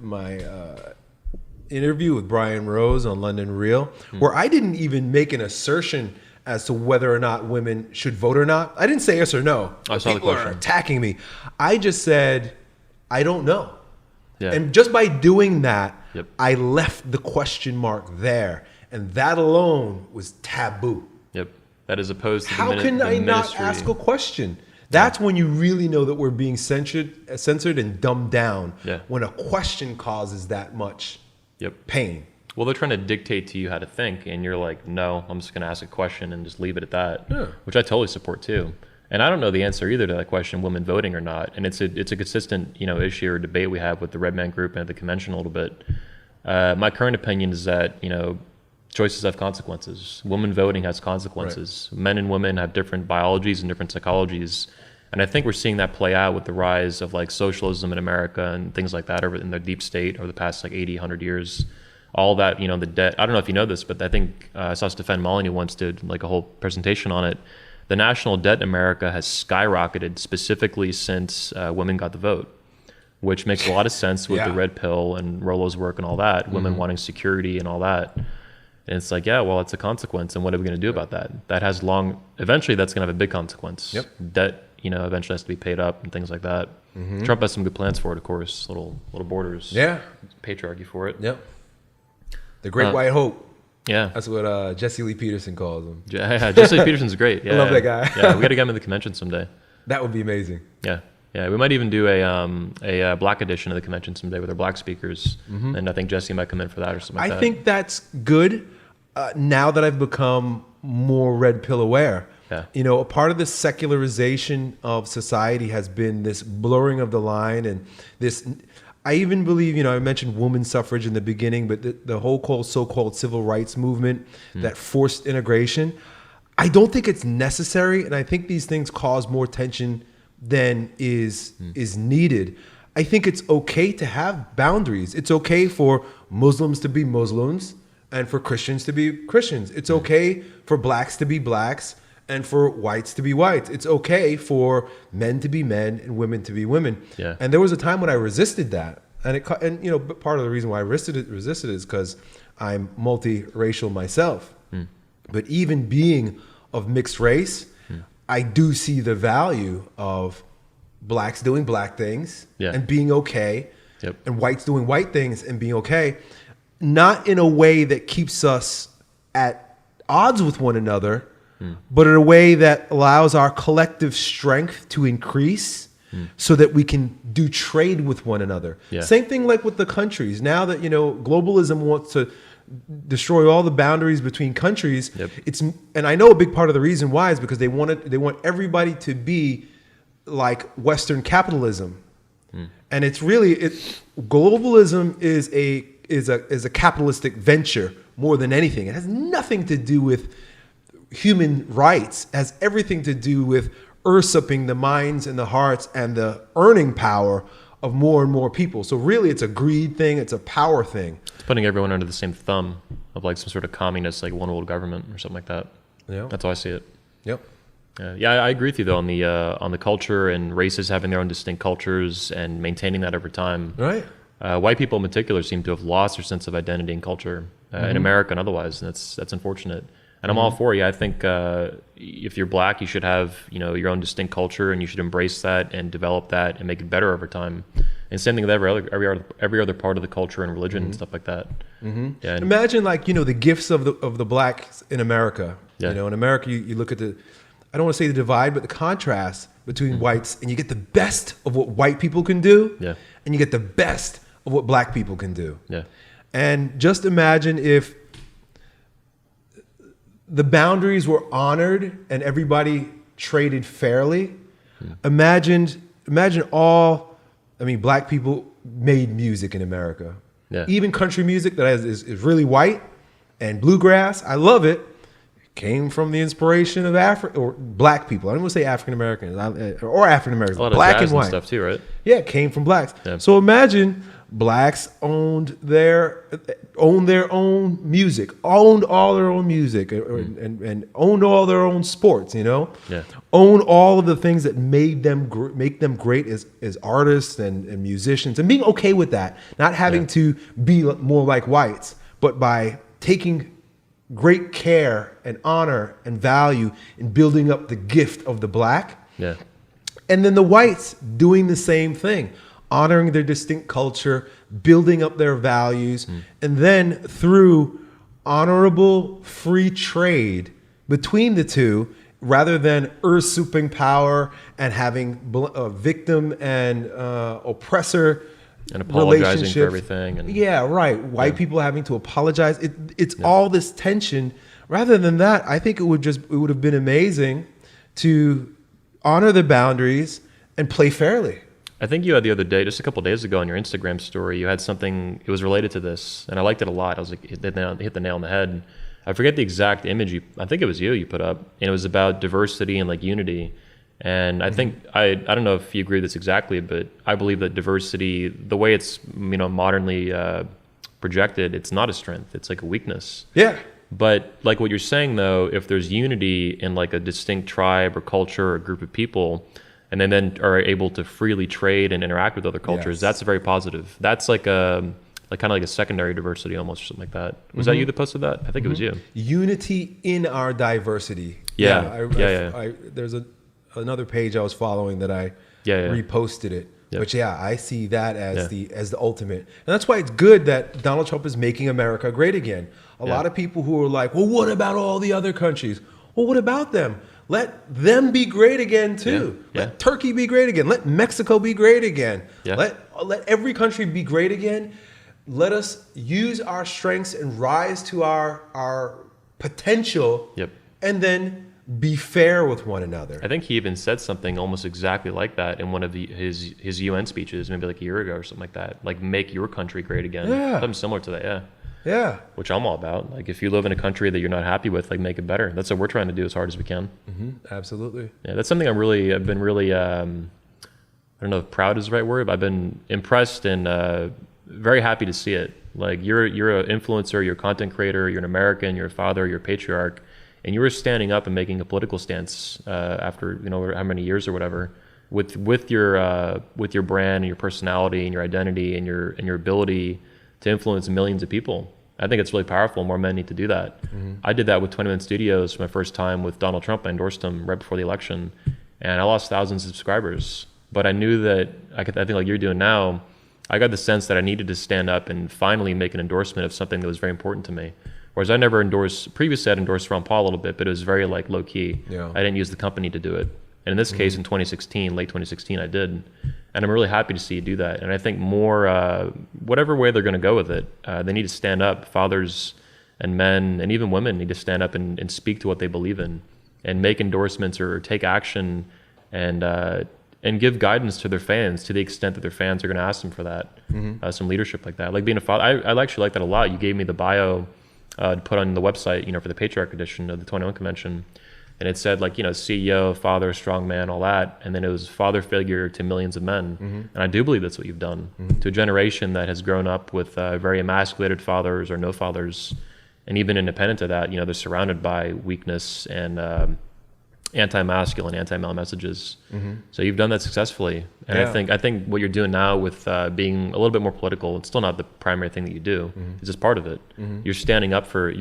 interview with Brian Rose on London Real, where I didn't even make an assertion as to whether or not women should vote or not. I didn't say yes or no. I saw the question. People are attacking me. I just said, I don't know. Yeah. And just by doing that, I left the question mark there. And that alone was taboo. Yep. That is opposed to How can I not ask a question? That's when you really know that we're being censored and dumbed down. Yeah. When a question causes that much pain. Well, they're trying to dictate to you how to think, and you're like, no, I'm just going to ask a question and just leave it at that, which I totally support too. And I don't know the answer either to that question, women voting or not. And it's a consistent, issue or debate we have with the Red Man Group and at the convention a little bit. My current opinion is that, choices have consequences. Women voting has consequences. Right. Men and women have different biologies and different psychologies. And I think we're seeing that play out with the rise of like socialism in America and things like that over in the deep state over the past like 80, 100 years. All that, the debt. I don't know if you know this, but I think I saw Stefan Molyneux once did like a whole presentation on it. The national debt in America has skyrocketed specifically since women got the vote, which makes a lot of sense with the red pill and Rollo's work and all that, women wanting security and all that. And it's like, well, it's a consequence. And what are we going to do about that? That has eventually that's going to have a big consequence. Debt, eventually has to be paid up and things like that. Trump has some good plans for it, of course, little borders. Yeah. Patriarchy for it. Yep. The Great White Hope. Yeah. That's what Jesse Lee Peterson calls him. Yeah, Jesse Lee Peterson's great. Yeah, I love that guy. Yeah, we got to get him to the convention someday. That would be amazing. Yeah. Yeah, we might even do a black edition of the convention someday with our black speakers. And I think Jesse might come in for that or something like that. I think that's good now that I've become more red pill aware. Yeah. A part of the secularization of society has been this blurring of the line and this, I even believe, I mentioned women's suffrage in the beginning, but the whole so-called civil rights movement, that forced integration, I don't think it's necessary. And I think these things cause more tension than is needed. I think it's okay to have boundaries. It's okay for Muslims to be Muslims and for Christians to be Christians. It's okay for blacks to be blacks and for whites to be whites. It's okay for men to be men and women to be women. Yeah. And there was a time when I resisted that. And part of the reason why I resisted it is because I'm multiracial myself. But even being of mixed race, I do see the value of blacks doing black things and being okay, and whites doing white things and being okay, not in a way that keeps us at odds with one another, but in a way that allows our collective strength to increase so that we can do trade with one another. Yeah. Same thing like with the countries. Now that, globalism wants to destroy all the boundaries between countries, and I know a big part of the reason why is because they want everybody to be like Western capitalism. And it's really, globalism is a capitalistic venture more than anything. It has nothing to do with human rights. It has everything to do with usurping the minds and the hearts and the earning power of more and more people. So really it's a greed thing. It's a power thing. It's putting everyone under the same thumb of like some sort of communist, like one world government or something like that. Yeah. That's how I see it. Yep. Yeah, I agree with you though on the culture and races having their own distinct cultures and maintaining that over time. Right. White people in particular seem to have lost their sense of identity and culture in America and otherwise, and that's unfortunate. And I'm all for you. I think if you're black, you should have your own distinct culture, and you should embrace that and develop that and make it better over time. And same thing with every other part of the culture and religion and stuff like that. Yeah, and imagine the gifts of the blacks in America. Yeah. In America, you look at I don't want to say the divide, but the contrast between whites, and you get the best of what white people can do, and you get the best of what black people can do. Yeah. And just imagine if the boundaries were honored and everybody traded fairly. Imagine black people made music in America. Yeah. Even country music that is really white and bluegrass. I love it. Came from the inspiration of Africa or black people. I don't want to say African Americans or African Americans. A lot of black jazz and white stuff too, right? Yeah, it came from blacks. Yeah. So imagine blacks owned their own music, owned all their own music, and owned all their own sports. Owned all of the things that made them make them great as artists and musicians, and being okay with that, not having to be more like whites, but by taking great care and honor and value in building up the gift of the black. Yeah. And then the whites doing the same thing, honoring their distinct culture, building up their values, and then through honorable free trade between the two, rather than usurping power and having victim and oppressor and apologizing for everything. And White people having to apologize. It's all this tension. Rather than that, I think it would have been amazing to honor the boundaries and play fairly. I think you had the other day, just a couple of days ago on your Instagram story, you had something, it was related to this, and I liked it a lot. I was like, hit the nail on the head. I forget the exact image I think it was you put up, and it was about diversity and like unity. And I think, I don't know if you agree with this exactly, but I believe that diversity, the way it's, modernly projected, it's not a strength, it's like a weakness. Yeah. But like what you're saying though, if there's unity in like a distinct tribe or culture or group of people, and then are able to freely trade and interact with other cultures, that's very positive. That's like kind of like a secondary diversity almost, or something like that. Was that you that posted that? I think it was you. Unity in our diversity. Yeah. There's another page I was following that I reposted it. Yep. But I see that as the ultimate. And that's why it's good that Donald Trump is making America great again. A lot of people who are like, well, what about all the other countries? Well, what about them? Let them be great again too. Let Turkey be great again. Let Mexico be great again. Let every country be great again. Let us use our strengths and rise to our potential. And then be fair with one another. I think he even said something almost exactly like that in one of his UN speeches, maybe like a year ago or something like that. Like, make your country great again. Yeah. Something similar to that, yeah. Yeah. Which I'm all about. Like, if you live in a country that you're not happy with, like, make it better. That's what we're trying to do as hard as we can. Absolutely. Yeah, that's something I've been really, I don't know if proud is the right word, but I've been impressed and very happy to see it. Like, you're an influencer, you're a content creator, you're an American, you're a father, you're a patriarch, and you were standing up and making a political stance after, you know, how many years or whatever, with your brand and your personality and your identity and your ability to influence millions of people. I think it's really powerful. More men need to do that. I did that with 20 Minute Studios for my first time with Donald Trump. I endorsed him right before the election, and I lost thousands of subscribers. But I knew that I think like you're doing now, I got the sense that I needed to stand up and finally make an endorsement of something that was very important to me. Whereas I never endorsed, previously I'd endorsed Ron Paul a little bit, but it was very like low key. Yeah. I didn't use the company to do it. And in this case, in 2016, late 2016, I did. And I'm really happy to see you do that. And I think more, whatever way they're going to go with it, they need to stand up. Fathers and men and even women need to stand up and speak to what they believe in and make endorsements or take action and give guidance to their fans to the extent that their fans are going to ask them for that. Some leadership like that. Like being a father, I actually like that a lot. You gave me the bio to put on the website, you know, for the Patriarch edition of the 21 convention. And it said, like, you know, CEO, father, strong man, all that. And then it was father figure to millions of men. And I do believe that's what you've done to a generation that has grown up with very emasculated fathers or no fathers. And even independent of that, you know, they're surrounded by weakness and anti-masculine, anti-male messages. So you've done that successfully. And I think what you're doing now with being a little bit more political, it's still not the primary thing that you do. It's just part of it. You're standing up for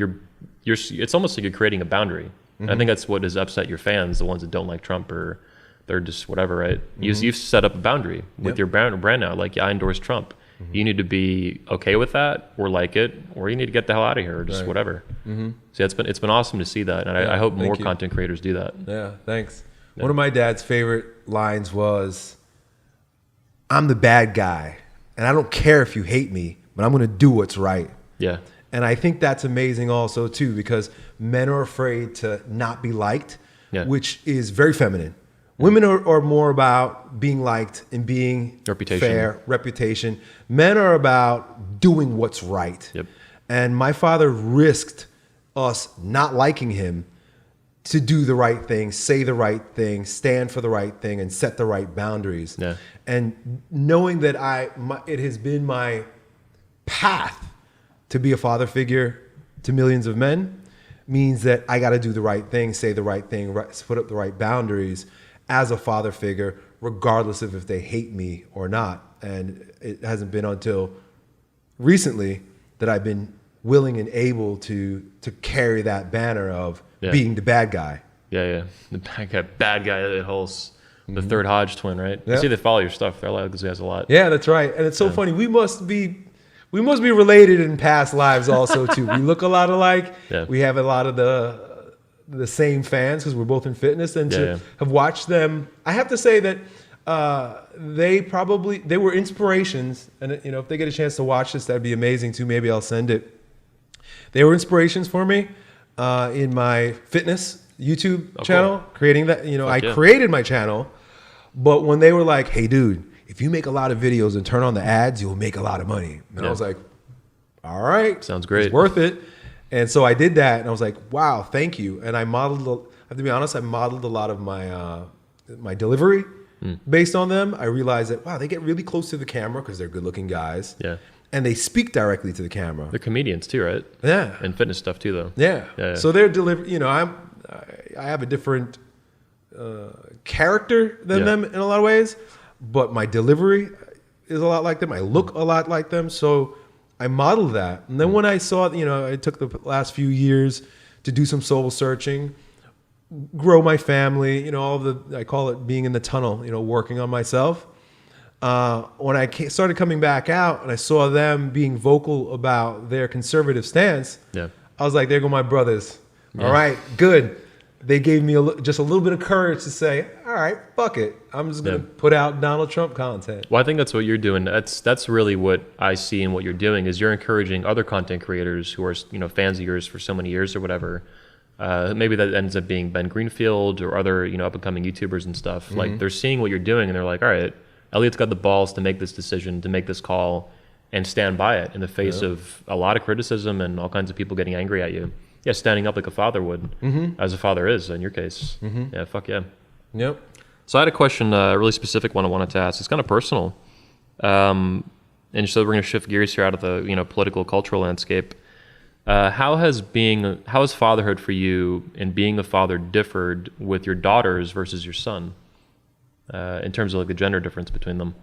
it's almost like you're creating a boundary. And I think that's what has upset your fans, the ones that don't like Trump or they're just whatever, right? You've set up a boundary with your brand now. Like, yeah, I endorse Trump. You need to be okay with that or like it, or you need to get the hell out of here or just whatever. So it's been awesome to see that. And I hope more content creators do that. Yeah, thanks. One of my dad's favorite lines was, "I'm the bad guy, and I don't care if you hate me, but I'm going to do what's right." Yeah. And I think that's amazing also too, because men are afraid to not be liked, which is very feminine. Women are more about being liked and being fair, reputation. Men are about doing what's right. And my father risked us not liking him to do the right thing, say the right thing, stand for the right thing, and set the right boundaries. And knowing that it has been my path to be a father figure to millions of men means that I got to do the right thing, say the right thing, put up the right boundaries as a father figure, regardless of if they hate me or not. And it hasn't been until recently that I've been willing and able to carry that banner of being the bad guy. The bad guy at Hulse, the third Hodge twin, right? I see they follow your stuff. They're like these guys a lot. Yeah, that's right. And it's so funny. We must be related in past lives also too. We look a lot alike. We have a lot of the same fans because we're both in fitness, and to have watched them, I have to say that they were inspirations. And you know, if they get a chance to watch this, that'd be amazing too. Maybe I'll send it. They were inspirations for me in my fitness YouTube channel, creating that. You know, I created my channel, but when they were like, "Hey, dude, if you make a lot of videos and turn on the ads, you'll make a lot of money." And I was like, all right. Sounds great. It's worth it. And so I did that, and I was like, wow, thank you. And I have to be honest, I modeled a lot of my delivery based on them. I realized that, wow, they get really close to the camera because they're good-looking guys. And they speak directly to the camera. They're comedians too, right? Yeah. And fitness stuff too, though. Yeah. So they're you know, I have a different character than them in a lot of ways. But my delivery is a lot like them. I look a lot like them. So I modeled that. And then when I saw, you know, I took the last few years to do some soul searching, grow my family, you know, I call it being in the tunnel, you know, working on myself. When I started coming back out and I saw them being vocal about their conservative stance, I was like, there go my brothers. All right, good. They gave me just a little bit of courage to say, all right, fuck it. I'm just going to put out Donald Trump content. Well, I think that's what you're doing. That's really what I see in what you're doing is you're encouraging other content creators who are, you know, fans of yours for so many years or whatever maybe that ends up being Ben Greenfield or other, up and coming YouTubers and stuff. Like they're seeing what you're doing and they're like, all right, Elliott's got the balls to make this decision, to make this call and stand by it in the face of a lot of criticism and all kinds of people getting angry at you. Yeah, standing up like a father would, as a father is in your case. Yeah, fuck yeah. Yep. So I had a question, a really specific one I wanted to ask. It's kind of personal. And so we're going to shift gears here out of the political, cultural landscape. How has fatherhood for you and being a father differed with your daughters versus your son, in terms of like the gender difference between them?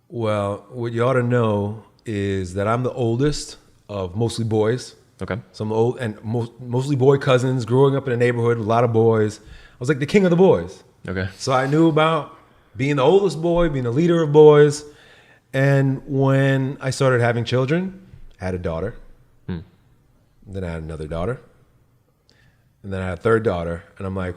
Well, what you ought to know is that I'm the oldest of mostly boys. Okay. Some old and mostly boy cousins. Growing up in a neighborhood with a lot of boys, I was like the king of the boys. Okay. So I knew about being the oldest boy, being the leader of boys. And when I started having children, I had a daughter. Then I had another daughter. And then I had a third daughter. And I'm like,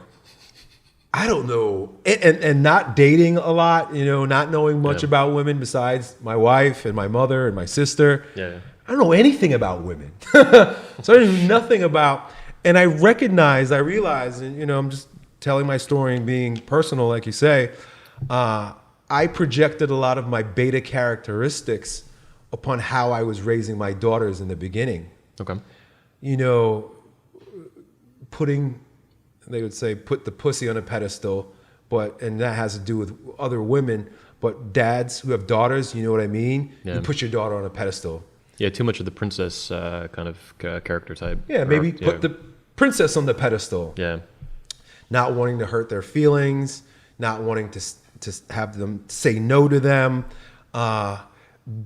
I don't know. And not dating a lot, not knowing much about women besides my wife and my mother and my sister. Yeah. I don't know anything about women. So I knew nothing about, and I realized, and I'm just telling my story and being personal, like you say, I projected a lot of my beta characteristics upon how I was raising my daughters in the beginning. Okay. They would say, put the pussy on a pedestal, and that has to do with other women, but dads who have daughters, you know what I mean? Yeah. You put your daughter on a pedestal. Yeah, too much of the princess kind of character type. Yeah, maybe put the princess on the pedestal. Yeah. Not wanting to hurt their feelings, not wanting to have them say no to them,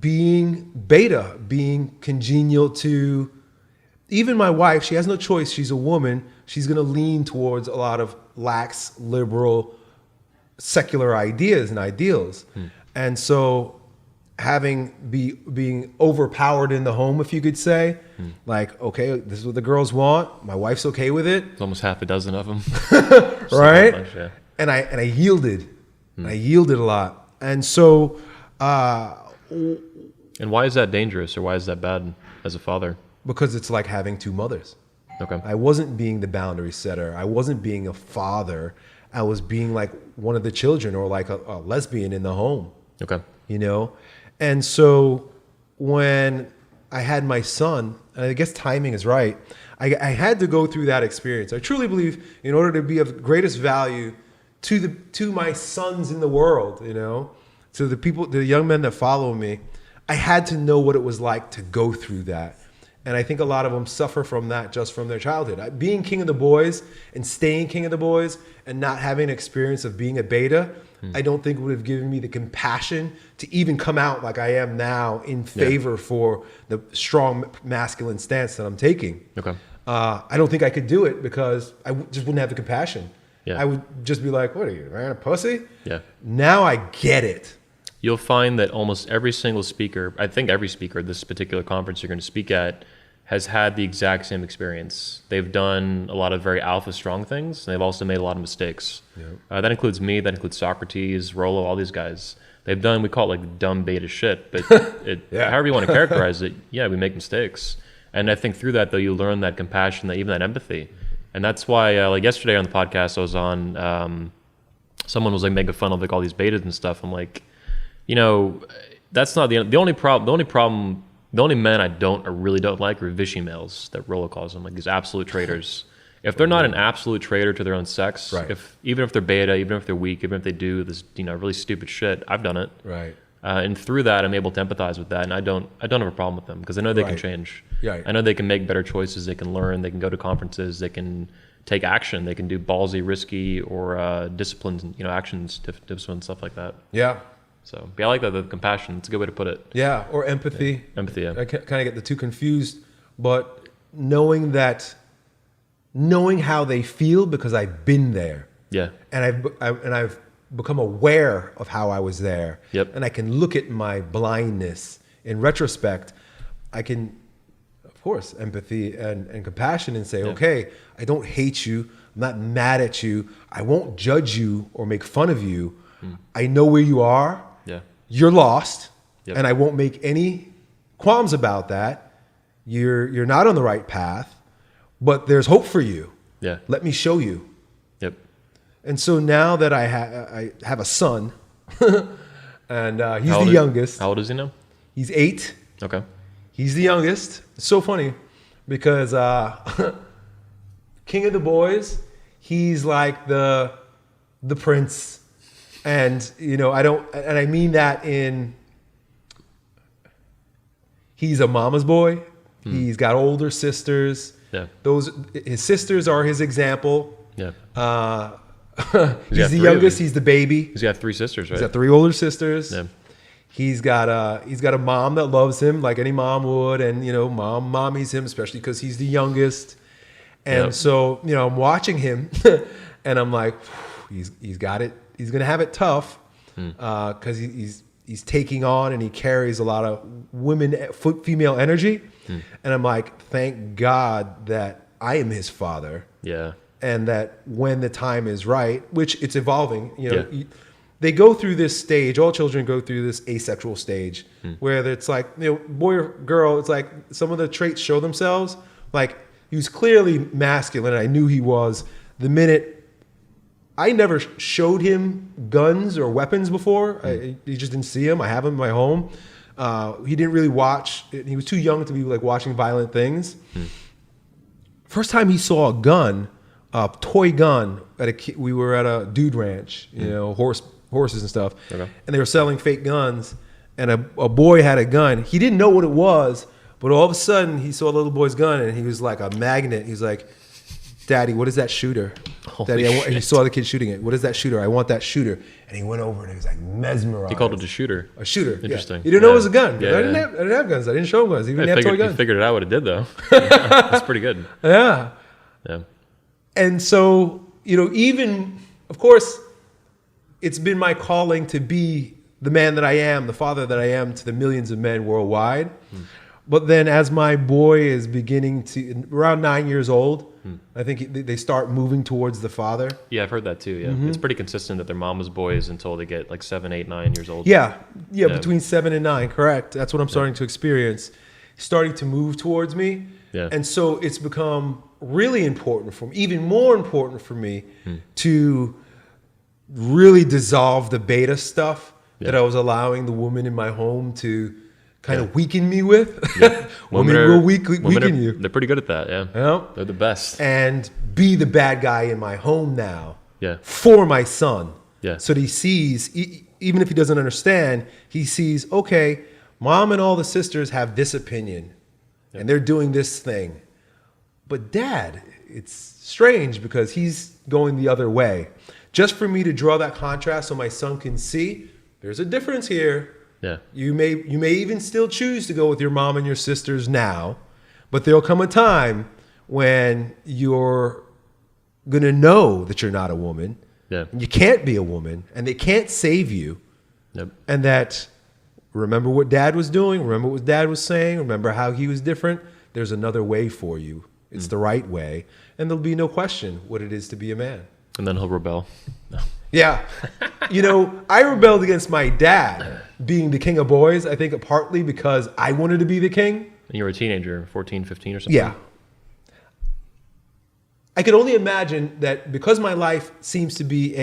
being beta, being congenial to even my wife. She has no choice. She's a woman. She's going to lean towards a lot of lax, liberal, secular ideas and ideals. And so being overpowered in the home, if you could say, like, okay, this is what the girls want. My wife's okay with it. It's almost half a dozen of them. Right? Bunch, yeah. And I yielded. I yielded a lot. And so... and why is that dangerous, or why is that bad as a father? Because it's like having two mothers. Okay. I wasn't being the boundary setter. I wasn't being a father. I was being like one of the children, or like a lesbian in the home. Okay. And so when I had my son, and I guess timing is right, I had to go through that experience. I truly believe in order to be of greatest value to my sons in the world, to the young men that follow me, I had to know what it was like to go through that. And I think a lot of them suffer from that just from their childhood. Being king of the boys and staying king of the boys and not having an experience of being a beta, I don't think would have given me the compassion to even come out like I am now in favor for the strong masculine stance that I'm taking. Okay. I don't think I could do it because I just wouldn't have the compassion. Yeah. I would just be like, what are you, man, a pussy? Yeah. Now I get it. You'll find that almost every single speaker, I think every speaker at this particular conference you're going to speak at, has had the exact same experience. They've done a lot of very alpha strong things, and they've also made a lot of mistakes. Yep. That includes me, that includes Socrates, Rollo, all these guys. They've done, we call it like dumb beta shit, but however you want to characterize it, yeah, we make mistakes. And I think through that, though, you learn that compassion, that even that empathy. And that's why, like yesterday on the podcast I was on, someone was like making fun of like all these betas and stuff. I'm like, that's not the only problem. The only men I really don't like are Vichy males, that Rollo calls them, like these absolute traitors. If they're not an absolute traitor to their own sex, right. Even if they're beta, even if they're weak, even if they do this, really stupid shit, I've done it. Right. And through that, I'm able to empathize with that, and I don't have a problem with them because I know they can change. Right. I know they can make better choices. They can learn. They can go to conferences. They can take action. They can do ballsy, risky, or disciplines, actions, discipline, stuff like that. Yeah. So, I like that, the compassion. It's a good way to put it. Yeah, or empathy. Yeah. Empathy, yeah. I kind of get the two confused, but knowing how they feel because I've been there. Yeah. And I've become aware of how I was there. Yep. And I can look at my blindness in retrospect. I can, of course, empathy and compassion and say, okay, I don't hate you. I'm not mad at you. I won't judge you or make fun of you. I know where you are. Yeah. You're lost. Yep. And I won't make any qualms about that. You're not on the right path. but there's hope for you. Yeah. Let me show you. Yep. And so now that I have a son, and he's How old the youngest. How old is he now? He's 8. Okay. He's the youngest. It's so funny because king of the boys, he's like the prince. And, you know, I mean that in, he's a mama's boy. He's got older sisters. Yeah. His sisters are his example. Yeah. He's the youngest. He's the baby. He's got 3 sisters, right? He's got 3 older sisters. Yeah. He's got a mom that loves him like any mom would, and you know, mommies him, especially because he's the youngest. And so, you know, I'm watching him, and I'm like, he's got it. He's gonna have it tough because he's taking on and he carries a lot of female energy. And I'm like, thank God that I am his father. Yeah. And that when the time is right, which it's evolving, you know, they go through this stage. All children go through this asexual stage where it's like, you know, boy or girl, it's like some of the traits show themselves. Like he was clearly masculine. I knew he was the minute I never showed him guns or weapons before. You just didn't see him. I have him in my home. He didn't really watch. He was too young to be like watching violent things. First time he saw a gun, a toy gun we were at a dude ranch, you know, horses and stuff, and they were selling fake guns. And a boy had a gun. He didn't know what it was, but all of a sudden he saw a little boy's gun, and he was like a magnet. He's like, "Daddy, what is that shooter?" Daddy, he saw the kid shooting it. What is that shooter? I want that shooter. And he went over and he was like mesmerized. He called it a shooter. A shooter. Interesting. Yeah. He didn't know it was a gun. Yeah, I didn't have guns. I didn't show him guns. He didn't have toy guns. He figured it out what it did, though. That's pretty good. Yeah. Yeah. And so, you know, even, of course, it's been my calling to be the man that I am, the father that I am to the millions of men worldwide. But then as my boy is beginning to, around 9 years old, I think they start moving towards the father. Yeah, I've heard that too. Yeah. It's pretty consistent that they're mama's boys until they get like 7, 8, 9 years old. Yeah, between 7 and 9, correct. That's what I'm starting to experience. Starting to move towards me. Yeah. And so it's become really important for me, even more important for me to really dissolve the beta stuff that I was allowing the woman in my home to kind of weaken me with. Women will weaken you. They're pretty good at that, yeah. They're the best. And be the bad guy in my home now for my son. Yeah. So that he sees, even if he doesn't understand, he sees, okay, mom and all the sisters have this opinion and they're doing this thing. But dad, it's strange because he's going the other way. Just for me to draw that contrast so my son can see, there's a difference here. Yeah. You may even still choose to go with your mom and your sisters now, but there'll come a time when you're gonna know that you're not a woman. Yeah. And you can't be a woman, and they can't save you. Yep. And that, remember what dad was doing, remember what dad was saying, remember how he was different. There's another way for you. It's the right way, and there'll be no question what it is to be a man. And then he'll rebel. No. Yeah. You know, I rebelled against my dad being the king of boys, I think partly because I wanted to be the king. And you were a teenager, 14, 15 or something? Yeah. I could only imagine that because my life seems to be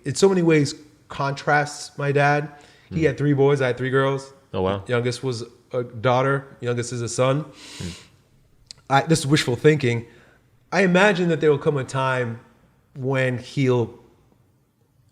in so many ways, contrasts my dad. He had 3 boys, I had 3 girls. Oh, wow. Youngest was a daughter, youngest is a son. This is wishful thinking. I imagine that there will come a time when he'll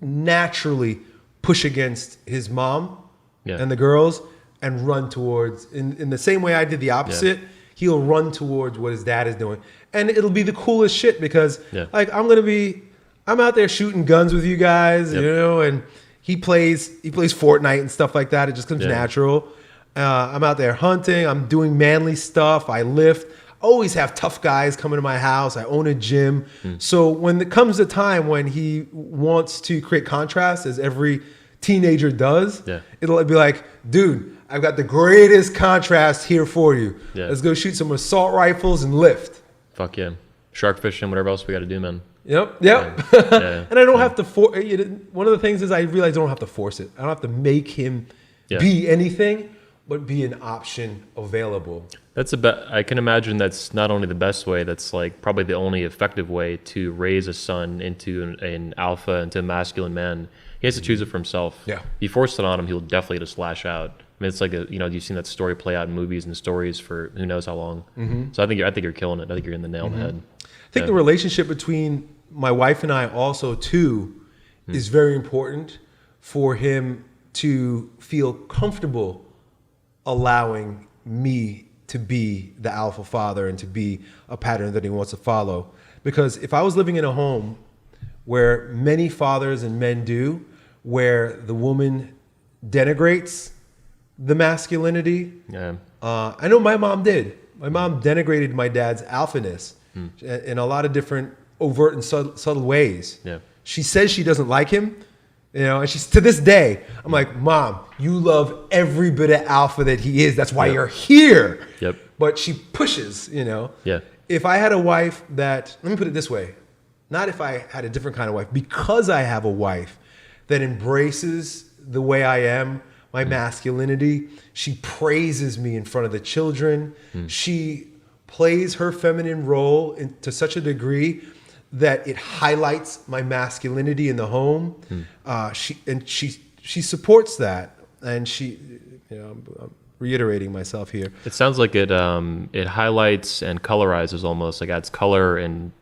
naturally push against his mom and the girls and run towards, in the same way I did the opposite, he'll run towards what his dad is doing. And it'll be the coolest shit because like I'm out there shooting guns with you guys, you know, and he plays Fortnite and stuff like that. It just comes natural. I'm out there hunting. I'm doing manly stuff. I lift. Always have tough guys coming to my house. I own a gym. So when it comes a time when he wants to create contrast, as every teenager does, it'll be like, dude, I've got the greatest contrast here for you. Let's go shoot some assault rifles and lift. Fuck yeah. Shark fishing, whatever else we got to do, man. Yep. And I don't have to one of the things is I realize I don't have to force it. I don't have to make him be anything. but be an option available. I can imagine that's not only the best way, that's like probably the only effective way to raise a son into an alpha, into a masculine man. He has to choose it for himself. Yeah. If you force it on him, he'll definitely just lash out. I mean, it's like you've seen that story play out in movies and stories for who knows how long. So I think you're killing it. I think you're in the nail on the head. I think the relationship between my wife and I also too is very important for him to feel comfortable allowing me to be the alpha father and to be a pattern that he wants to follow. Because if I was living in a home where many fathers and men do, where the woman denigrates the masculinity, I know my mom did. My mom denigrated my dad's alphaness in a lot of different overt and subtle ways. Yeah. She says she doesn't like him, and she's to this day, I'm like, Mom, you love every bit of alpha that he is. That's why you're here. Yep. But she pushes, Yeah. If I had a wife that, let me put it this way, not if I had a different kind of wife, because I have a wife that embraces the way I am, my masculinity, she praises me in front of the children. She plays her feminine role to such a degree that it highlights my masculinity in the home. She supports that, and I'm reiterating myself here. It sounds like it highlights and colorizes almost, like adds color and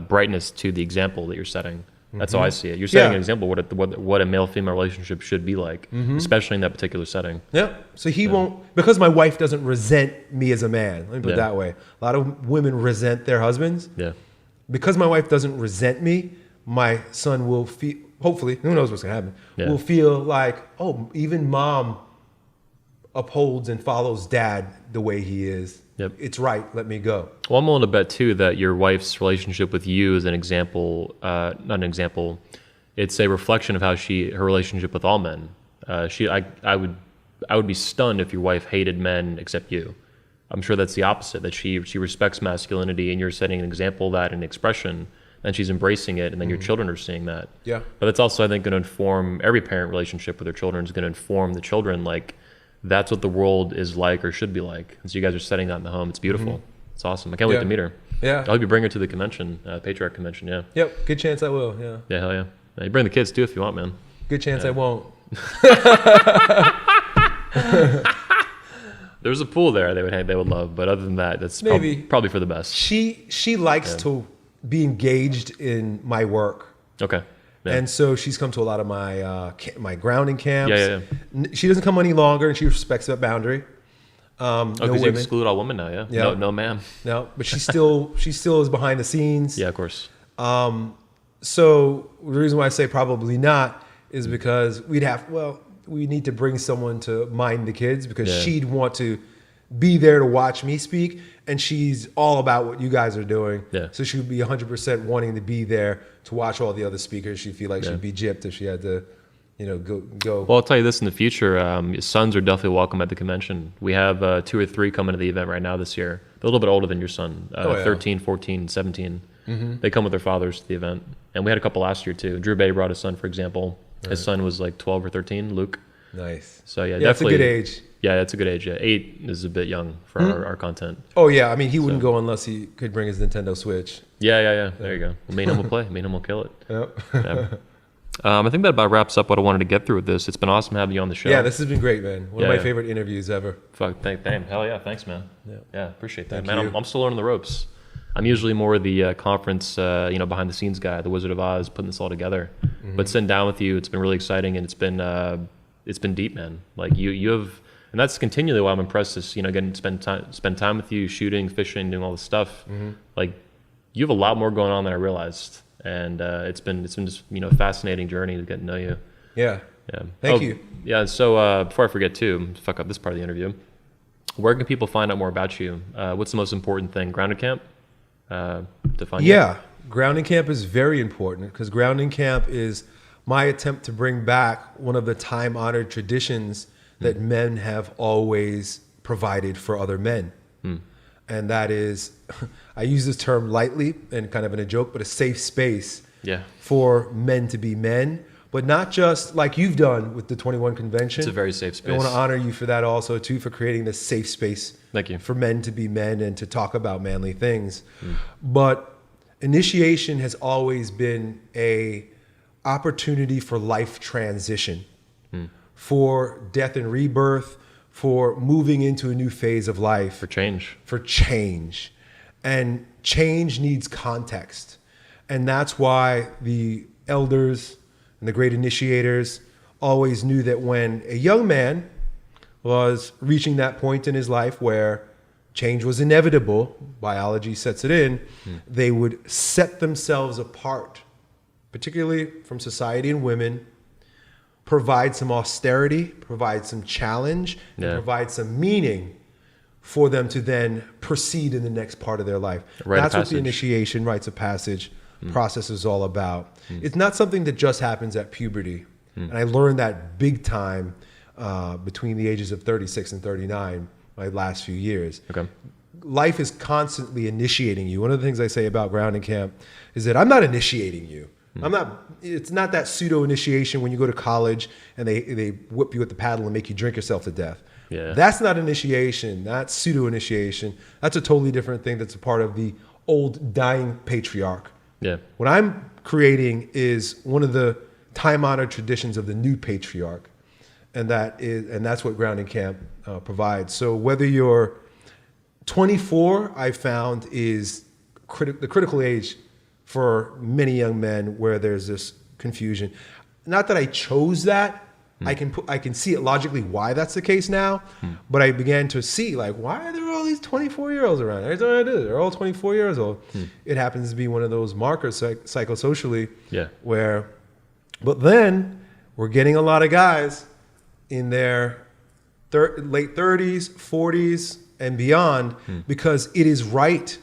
brightness to the example that you're setting. That's how I see it. You're setting an example what a male-female relationship should be like, especially in that particular setting. Yeah. So he won't, because my wife doesn't resent me as a man. Let me put it that way. A lot of women resent their husbands. Yeah. Because my wife doesn't resent me, my son will feel, hopefully, who knows what's going to happen, will feel like, oh, even mom upholds and follows dad the way he is. Yep. It's right. Let me go. Well, I'm willing to bet too that your wife's relationship with you is an example, not an example. It's a reflection of how her relationship with all men. I would be stunned if your wife hated men except you. I'm sure that's the opposite. That she respects masculinity, and you're setting an example of that in expression, and she's embracing it, and then your children are seeing that. Yeah. But it's also, I think, going to inform every parent relationship with their children. Is going to inform the children like that's what the world is like or should be like. And so you guys are setting that in the home. It's beautiful. It's awesome. I can't wait to meet her. Yeah. I hope you bring her to the convention, Patriarch convention. Yeah. Yep. Good chance I will. Yeah. Yeah. Hell yeah. You bring the kids too if you want, man. Good chance I won't. There's a pool there they would love, but other than that, that's Maybe. probably for the best. She likes to be engaged in my work. Okay. Yeah. And so she's come to a lot of my grounding camps. Yeah. She doesn't come any longer, and she respects that boundary. Because you exclude all women now, yeah? Yeah. No, ma'am. No, but she still is behind the scenes. Yeah, of course. So the reason why I say probably not is because we need to bring someone to mind the kids, because she'd want to be there to watch me speak, and she's all about what you guys are doing. Yeah. So she would be 100% wanting to be there to watch all the other speakers. She'd feel like she'd be gypped if she had to, go. Well, I'll tell you this in the future, sons are definitely welcome at the convention. We have 2 or 3 coming to the event right now this year. They're a little bit older than your son, 13, 14, 17. They come with their fathers to the event. And we had a couple last year too. Drew Bay brought his son, for example. His son was like 12 or 13, Luke. Nice. So Yeah, definitely. it's a good age. Yeah, it's a good age. Yeah, 8 is a bit young for our content. Oh yeah, I mean he wouldn't go unless he could bring his Nintendo Switch. Yeah. There you go. Well, me and him will play. Me and him will kill it. Yep. Yeah. I think that about wraps up what I wanted to get through with this. It's been awesome having you on the show. Yeah, this has been great, man. One of my favorite interviews ever. Fuck, damn, hell yeah, thanks, man. Yeah, appreciate that, Thank man. you. I'm still learning the ropes. I'm usually more the conference, behind the scenes guy, the Wizard of Oz, putting this all together. But sitting down with you, it's been really exciting, and it's been deep, man. Like you have, and that's continually why I'm impressed. Is getting to spend time with you, shooting, fishing, doing all this stuff. Like you have a lot more going on than I realized, and it's been just a fascinating journey to get to know you. Yeah. Yeah. Thank you. Yeah. So before I forget too, fuck up this part of the interview. Where can people find out more about you? What's the most important thing? Grounded Camp. To find you? Grounding Camp is very important, because Grounding Camp is my attempt to bring back one of the time-honored traditions that men have always provided for other men. And that is, I use this term lightly and kind of in a joke, but a safe space for men to be men, but not just like you've done with the 21 Convention. It's a very safe space. I want to honor you for that also, too, for creating this safe space. Thank you. For men to be men and to talk about manly things. But initiation has always been a opportunity for life transition, for death and rebirth, for moving into a new phase of life. For change. For change. And change needs context. And that's why the elders and the great initiators always knew that when a young man was reaching that point in his life where change was inevitable, biology sets it in, they would set themselves apart, particularly from society and women, provide some austerity, provide some challenge, and provide some meaning for them to then proceed in the next part of their life. That's what the initiation, rites of passage process is all about. It's not something that just happens at puberty. And I learned that big time between the ages of 36 and 39, my last few years. Okay. Life is constantly initiating you. One of the things I say about grounding camp is that I'm not initiating you. It's not that pseudo initiation when you go to college and they whip you with the paddle and make you drink yourself to death. Yeah. That's not initiation. That's pseudo initiation. That's a totally different thing. That's a part of the old dying patriarch. Yeah. What I'm creating is one of the time-honored traditions of the new patriarch, and that's what grounding camp provides. So whether you're 24, I found is the critical age for many young men where there's this confusion. Not that I chose that. I can see it logically why that's the case now, but I began to see like, why are there all these 24-year-olds around? They're all 24 years old. It happens to be one of those markers psychosocially but then we're getting a lot of guys in their late 30s, 40s, and beyond because it is right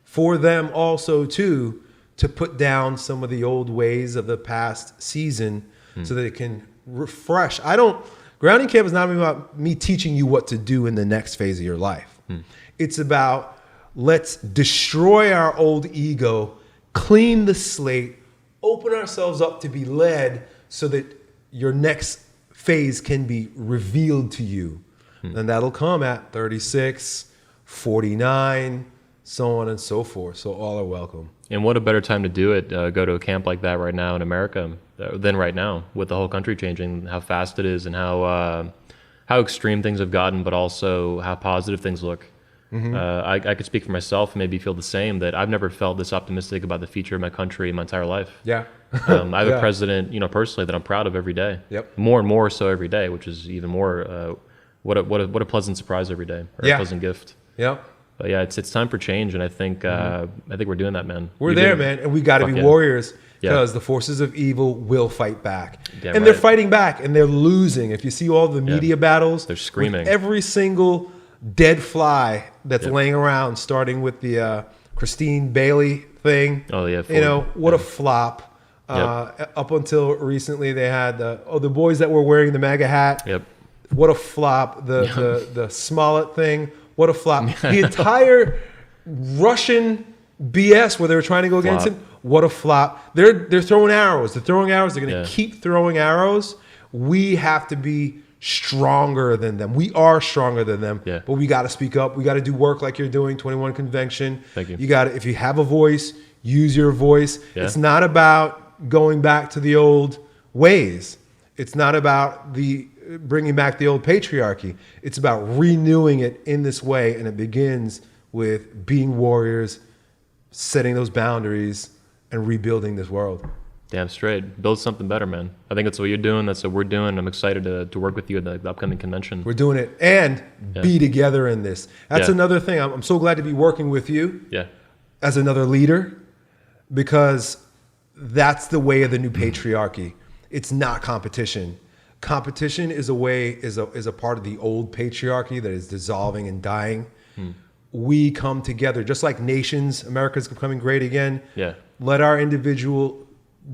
for them also too to put down some of the old ways of the past season so that it can refresh. Grounding camp is not about me teaching you what to do in the next phase of your life. It's about let's destroy our old ego, clean the slate, open ourselves up to be led so that your next phase can be revealed to you. And that'll come at 36, 49, so on and so forth. So all are welcome. And what a better time to do it, go to a camp like that right now in America than right now, with the whole country changing, how fast it is and how extreme things have gotten, but also how positive things look. I could speak for myself and maybe feel the same, that I've never felt this optimistic about the future of my country in my entire life. Yeah. I have a president, personally, that I'm proud of every day. Yep. More and more so every day, which is even more, what a pleasant surprise every day, or a pleasant gift. Yep. But yeah, it's time for change, and I think we're doing that, man. We're there, man, and we got to be warriors because the forces of evil will fight back, and they're fighting back, and they're losing. If you see all the media battles, they're screaming. Every single dead fly that's laying around, starting with the Christine Bailey thing. Oh yeah, what a flop. Up until recently, they had the boys that were wearing the MAGA hat. Yep. What a flop. The Smollett thing. What a flop. The entire Russian BS where they were trying to go against him. What a flop. They're throwing arrows. They're throwing arrows. They're going to keep throwing arrows. We have to be stronger than them. We are stronger than them. Yeah. But we got to speak up. We got to do work like you're doing, 21 Convention. Thank you. You got to, if you have a voice, use your voice. Yeah. It's not about going back to the old ways. It's not about bringing back the old patriarchy. It's about renewing it in this way, and it begins with being warriors, setting those boundaries, and rebuilding this world. Damn straight. Build something better, man. I think that's what you're doing. That's what we're doing. I'm excited to work with you at the upcoming convention. We're doing it and be together in this. That's another thing. I'm so glad to be working with you as another leader, because that's the way of the new patriarchy. It's not competition. Competition is a part of the old patriarchy that is dissolving and dying. We come together, just like nations. America's becoming great again. Yeah. Let our individual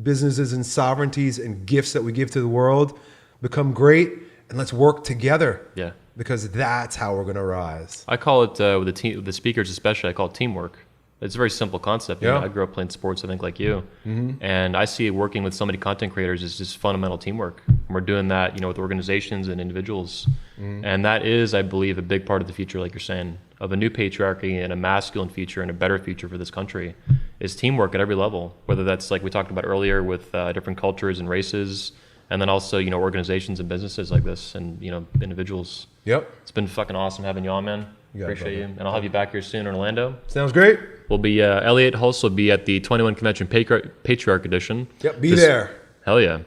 businesses and sovereignties and gifts that we give to the world become great, and let's work together. Yeah. Because that's how we're going to rise. I call it with the speakers especially. I call it teamwork. It's a very simple concept. You Yeah. know, I grew up playing sports, I think, like you. And I see working with so many content creators is just fundamental teamwork. And we're doing that, you know, with organizations and individuals. And that is, I believe, a big part of the future, like you're saying, of a new patriarchy and a masculine future and a better future for this country is teamwork at every level, whether that's like we talked about earlier with different cultures and races, and then also, you know, organizations and businesses like this and, you know, individuals. Yep. It's been fucking awesome having you on, man. You got it, Appreciate you. brother. And I'll have you back here soon in Orlando. Sounds great. We'll be, Elliott Hulse will be at the 21 Convention Patriarch Edition. Yep, be there. Hell yeah.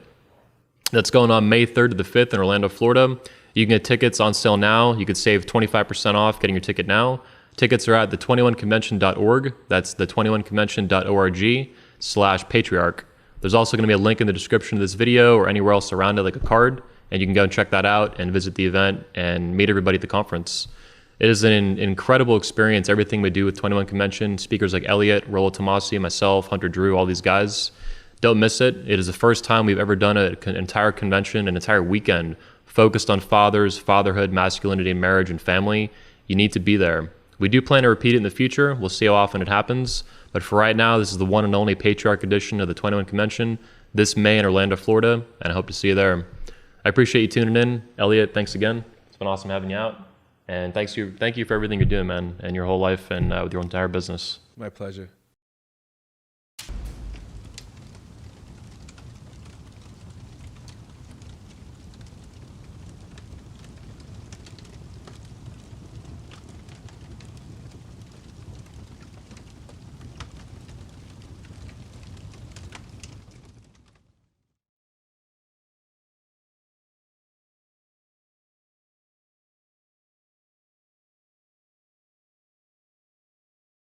That's going on May 3rd to the 5th in Orlando, Florida. You can get tickets on sale now. You could save 25% off getting your ticket now. Tickets are at the21convention.org. That's the21convention.org/patriarch. There's also going to be a link in the description of this video or anywhere else around it, like a card, and you can go and check that out and visit the event and meet everybody at the conference. It is an incredible experience, everything we do with 21 Convention, speakers like Elliott, Rollo Tomasi, myself, Hunter Drew, all these guys. Don't miss it. It is the first time we've ever done an entire convention, an entire weekend, focused on fathers, fatherhood, masculinity, marriage, and family. You need to be there. We do plan to repeat it in the future. We'll see how often it happens. But for right now, this is the one and only Patriarch edition of the 21 Convention this May in Orlando, Florida, and I hope to see you there. I appreciate you tuning in. Elliott, thanks again. It's been awesome having you out. And thank you for everything you're doing, man, and your whole life and with your entire business. My pleasure.